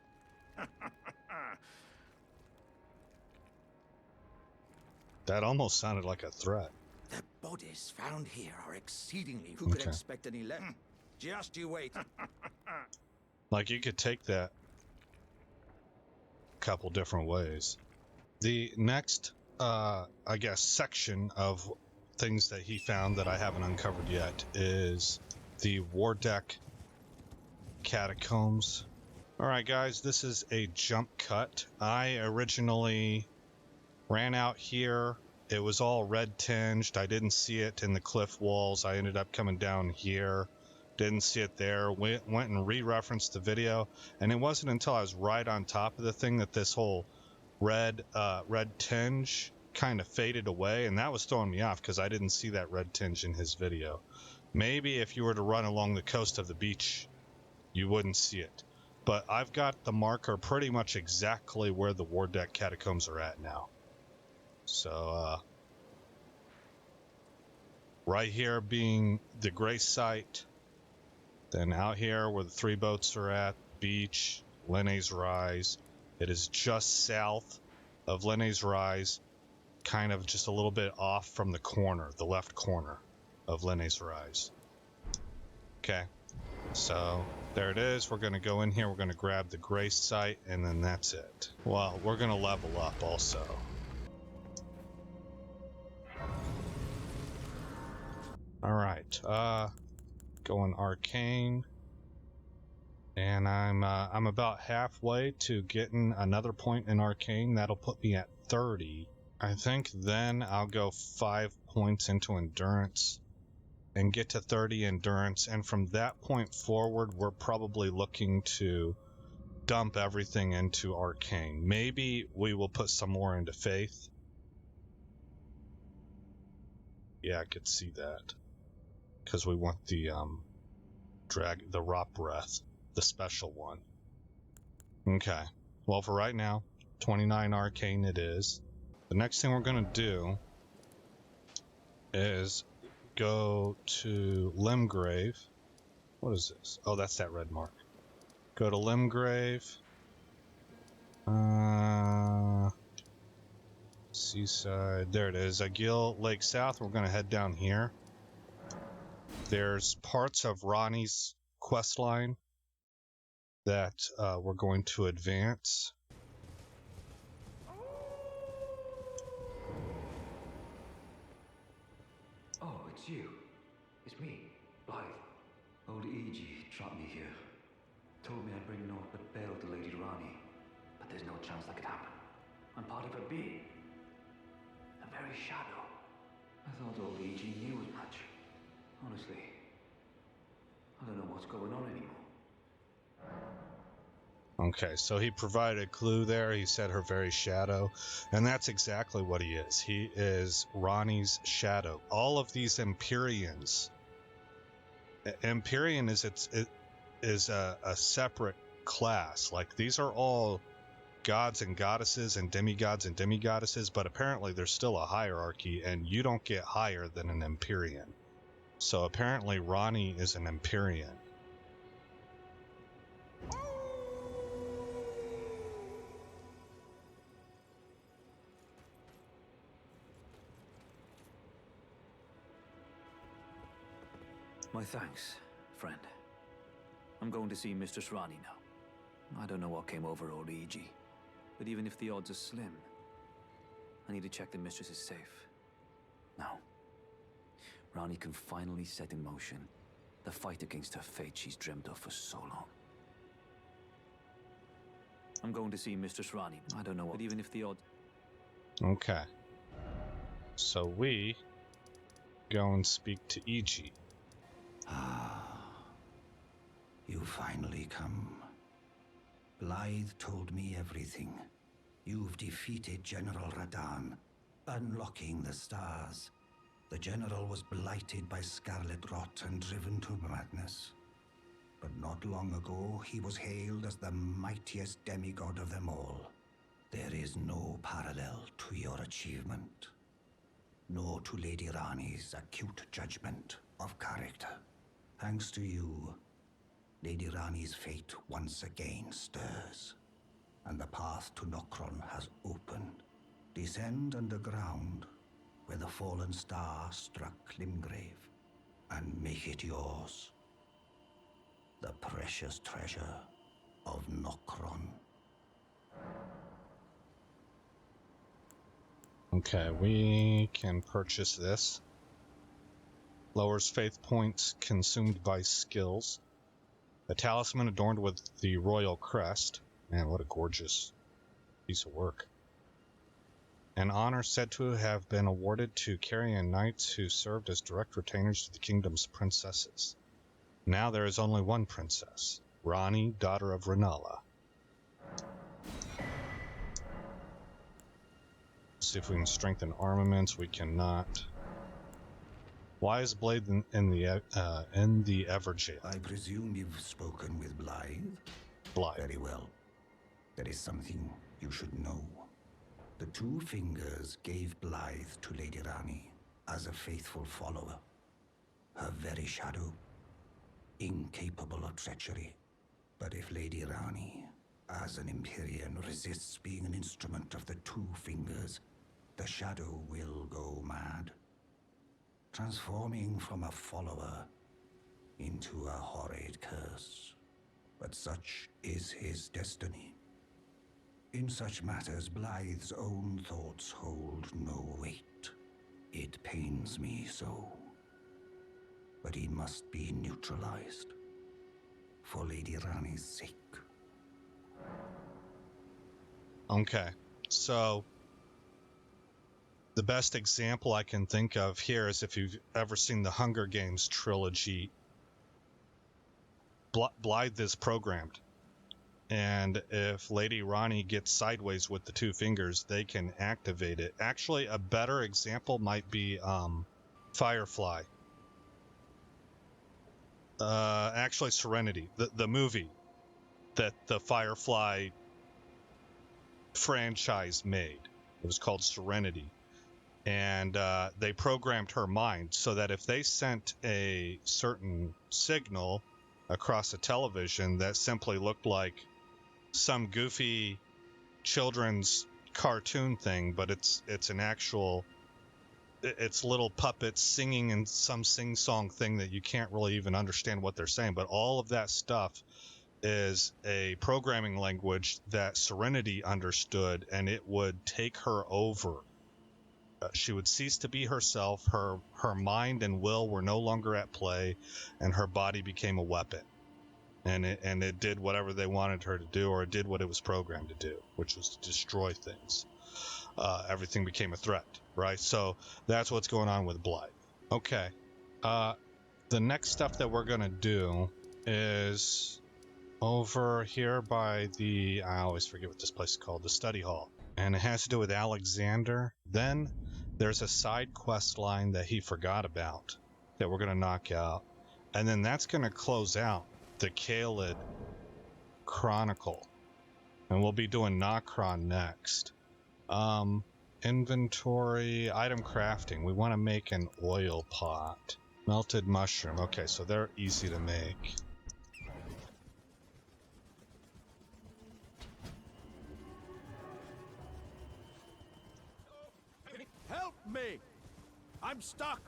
That almost sounded like a threat. The bodies found here are exceedingly... Who could expect any less? Just you wait. Like, you could take that a couple different ways. The next, I guess, section of things that he found that I haven't uncovered yet is the Wardeck catacombs. Alright guys, this is a jump cut. I originally ran out here. It was all red tinged. I didn't see it in the cliff walls. I ended up coming down here. Didn't see it there. Went and re-referenced the video, and it wasn't until I was right on top of the thing that this whole red tinge kind of faded away, and that was throwing me off because I didn't see that red tinge in his video. Maybe if you were to run along the coast of the beach, you wouldn't see it. But I've got the marker pretty much exactly where the Wardeck catacombs are at now. So, right here being the gray site, then out here where the three boats are at, beach, Lenne's Rise. It is just south of Lenne's Rise, kind of just a little bit off from the corner, the left corner of Lenne's Rise. Okay, so there it is. We're going to go in here, we're going to grab the gray site, and then that's it. Well, we're going to level up also. Alright, going arcane. And I'm about halfway to getting another point in arcane. That'll put me at 30. I think then I'll go 5 points into endurance and get to 30 endurance, and from that point forward we're probably looking to dump everything into arcane. Maybe we will put some more into faith. Yeah, I could see that, because we want the rot breath, the special one. Okay, well, for right now, 29 arcane it is. The next thing we're gonna do is go to Limgrave. What is this? Oh, that's that red mark. Go to Limgrave. Seaside. There it is. Agil Lake South. We're going to head down here. There's parts of Ronnie's quest line that we're going to advance. Oh, it's you. It's me, Blythe. Old Iji trapped me here. Told me I'd bring naught but bale to Lady Rani. But there's no chance that could happen. I'm part of her being. The very shadow. I thought old Iji knew as much. On Honestly, I don't know what's going on anymore. Okay, so he provided a clue there. He said her very shadow, and that's exactly what he is. He is Ronnie's shadow. All of these Empyreans. Empyrean is a separate class. Like, these are all gods and goddesses and demigoddesses, but apparently there's still a hierarchy, and you don't get higher than an Empyrean. So apparently Ronnie is an Empyrean. My thanks, friend. I'm going to see Mistress Rani now. I don't know what came over old E.G., but even if the odds are slim, I need to check the Mistress is safe. Now, Rani can finally set in motion the fight against her fate she's dreamt of for so long. I'm going to see Mistress Rani. I don't know what, but even if the odds... Okay. So we go and speak to E.G. You finally come. Blythe told me everything. You've defeated General Radahn, unlocking the stars. The general was blighted by scarlet rot and driven to madness. But not long ago, he was hailed as the mightiest demigod of them all. There is no parallel to your achievement, nor to Lady Rani's acute judgment of character. Thanks to you, Lady Rani's fate once again stirs, and the path to Nokron has opened. Descend underground, where the fallen star struck Limgrave, and make it yours. The precious treasure of Nokron. Okay, we can purchase this. Lowers faith points consumed by skills. A talisman adorned with the royal crest. Man, what a gorgeous piece of work. An honor said to have been awarded to Carian knights who served as direct retainers to the kingdom's princesses. Now there is only one princess, Rani, daughter of Renala. See if we can strengthen armaments. We cannot. Why is Blade in the Everjail? I presume you've spoken with Blythe? Blythe. Very well. There is something you should know. The Two Fingers gave Blythe to Lady Rani as a faithful follower. Her very shadow, incapable of treachery. But if Lady Rani, as an Empyrean, resists being an instrument of the Two Fingers, the shadow will go mad, transforming from a follower into a horrid curse. But such is his destiny. In such matters, Blythe's own thoughts hold no weight. It pains me so. But he must be neutralized, for Lady Rani's sake. Okay, so the best example I can think of here is if you've ever seen the Hunger Games trilogy, Blythe is programmed. And if Lady Rani gets sideways with the Two Fingers, they can activate it. Actually, a better example might be Firefly. Actually, Serenity, the movie that the Firefly franchise made. It was called Serenity. And they programmed her mind so that if they sent a certain signal across a television that simply looked like some goofy children's cartoon thing, but it's an actual, it's little puppets singing in some sing-song thing that you can't really even understand what they're saying, but all of that stuff is a programming language that Serenity understood, and it would take her over. She would cease to be herself. Her mind and will were no longer at play, and her body became a weapon. And it did whatever they wanted her to do, or it did what it was programmed to do, which was to destroy things. Everything became a threat, right? So that's what's going on with Blythe. Okay. The the next stuff that we're going to do is over here by the, I always forget what this place is called, the study hall. And it has to do with Alexander. Then there's a side quest line that he forgot about that we're going to knock out. And then that's going to close out the Caelid Chronicle. And we'll be doing Nokron next. Inventory, item crafting. We want to make an oil pot. Melted mushroom. Okay, so they're easy to make. Help me! I'm stuck!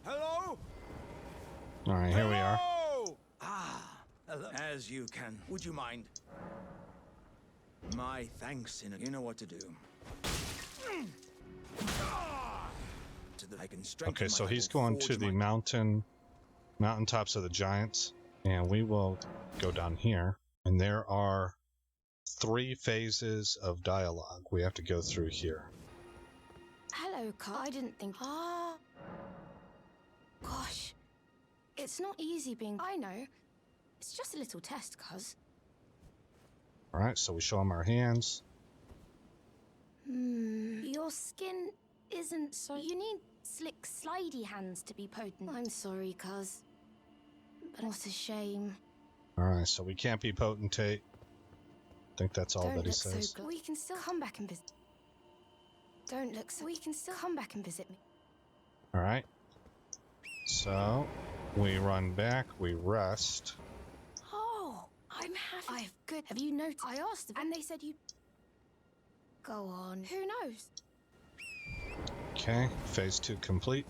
Hello? Alright, here we are. Ah, hello. As you can. Would you mind? My thanks, you know what to do. I can strengthen Okay, so my he's little going to forge the mountaintops of the giants, and we will go down here. And there are 3 phases of dialogue we have to go through here. Hello, Carl. I didn't think. Gosh. It's not easy being. I know. It's just a little test, cuz. Alright, so we show him our hands. Your skin isn't so. You need slick, slidey hands to be potent. I'm sorry, cuz. But what a shame. Alright, so we can't be potentate. I think that's all that he says. So we can still come back and visit. Don't look so. We can still come back and visit me. Alright. So, we run back, we rest. Oh, I'm happy. I've good. Have you noticed? I asked them, and they said you. Go on. Who knows? Okay, phase 2 complete.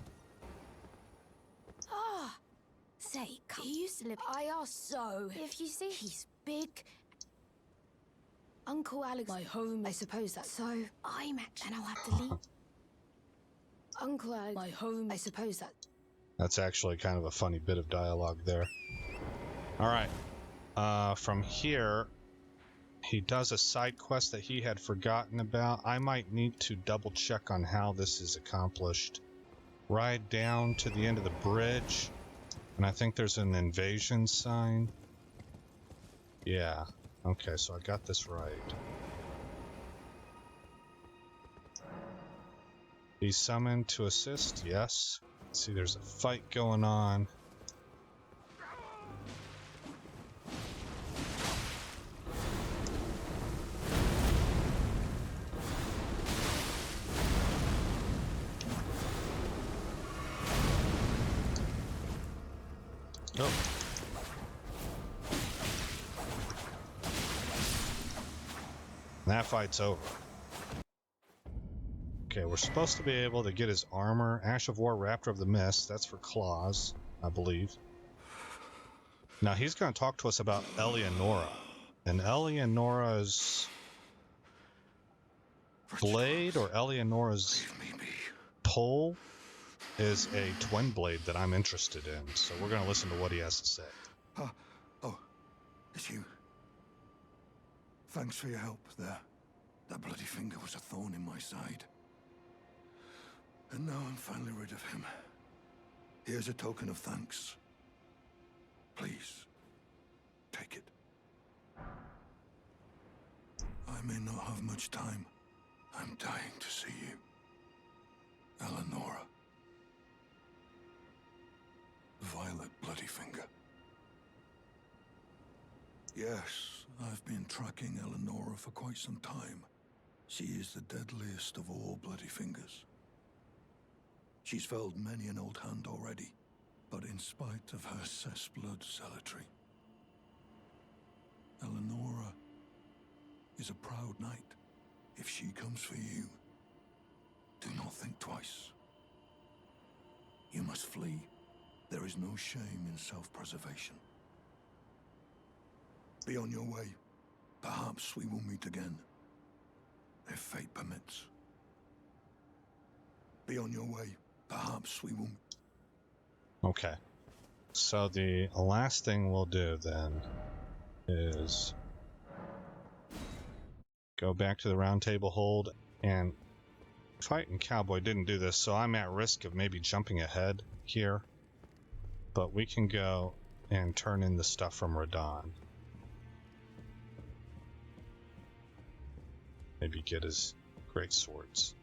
Say, he used to live. I asked so. If you see, he's big. Uncle Alex, my home. I suppose that's so. I'm actually. And I'll have to leave. Uncle Alex, my home. I suppose that. That's actually kind of a funny bit of dialogue there. Alright. From here, he does a side quest that he had forgotten about. I might need to double check on how this is accomplished. Ride down to the end of the bridge, and I think there's an invasion sign. Yeah. Okay, so I got this right. Be summoned to assist? Yes. See, there's a fight going on. Oh. That fight's over. Okay, we're supposed to be able to get his armor. Ash of War, Raptor of the Mist. That's for claws, I believe. Now he's going to talk to us about Eleonora. And Eleonora's blade, or Eleonora's pole, is a twin blade that I'm interested in. So we're going to listen to what he has to say. Oh, it's you. Thanks for your help there. That bloody finger was a thorn in my side. And now I'm finally rid of him. Here's a token of thanks. Please, take it. I may not have much time. I'm dying to see you. Eleonora. Violet Bloodyfinger. Yes, I've been tracking Eleonora for quite some time. She is the deadliest of all Bloodyfingers. She's felled many an old hand already, but in spite of her cessblood zealotry, Eleonora is a proud knight. If she comes for you, do not think twice. You must flee. There is no shame in self-preservation. Be on your way. Perhaps we will meet again, if fate permits. Be on your way. Perhaps we will... Okay. So the last thing we'll do then is go back to the round table hold, and Fighting Cowboy didn't do this, so I'm at risk of maybe jumping ahead here. But we can go and turn in the stuff from Radahn. Maybe get his great swords.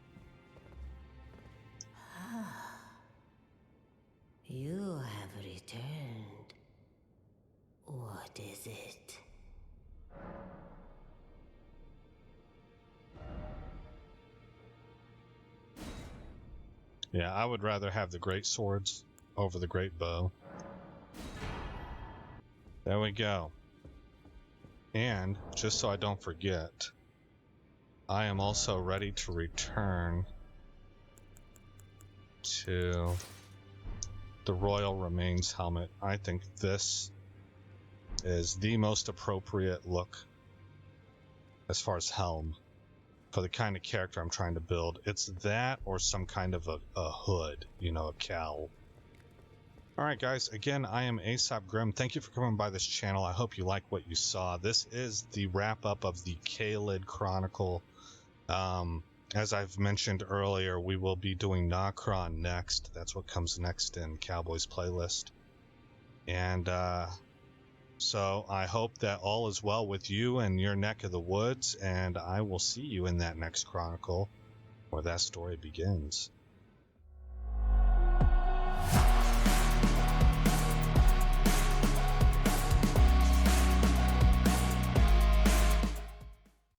You have returned. What is it? Yeah, I would rather have the great swords over the great bow. There we go. And just so I don't forget, I am also ready to return to the Royal Remains helmet. I think this is the most appropriate look as far as helm for the kind of character I'm trying to build. It's that or some kind of a hood, you know, a cowl. Alright guys, again, I am Aesop Grim. Thank you for coming by this channel. I hope you like what you saw. This is the wrap-up of the Caelid Chronicle. As I've mentioned earlier, we will be doing Nokron next. That's what comes next in Cowboy's playlist. And so I hope that all is well with you and your neck of the woods, and I will see you in that next Chronicle where that story begins.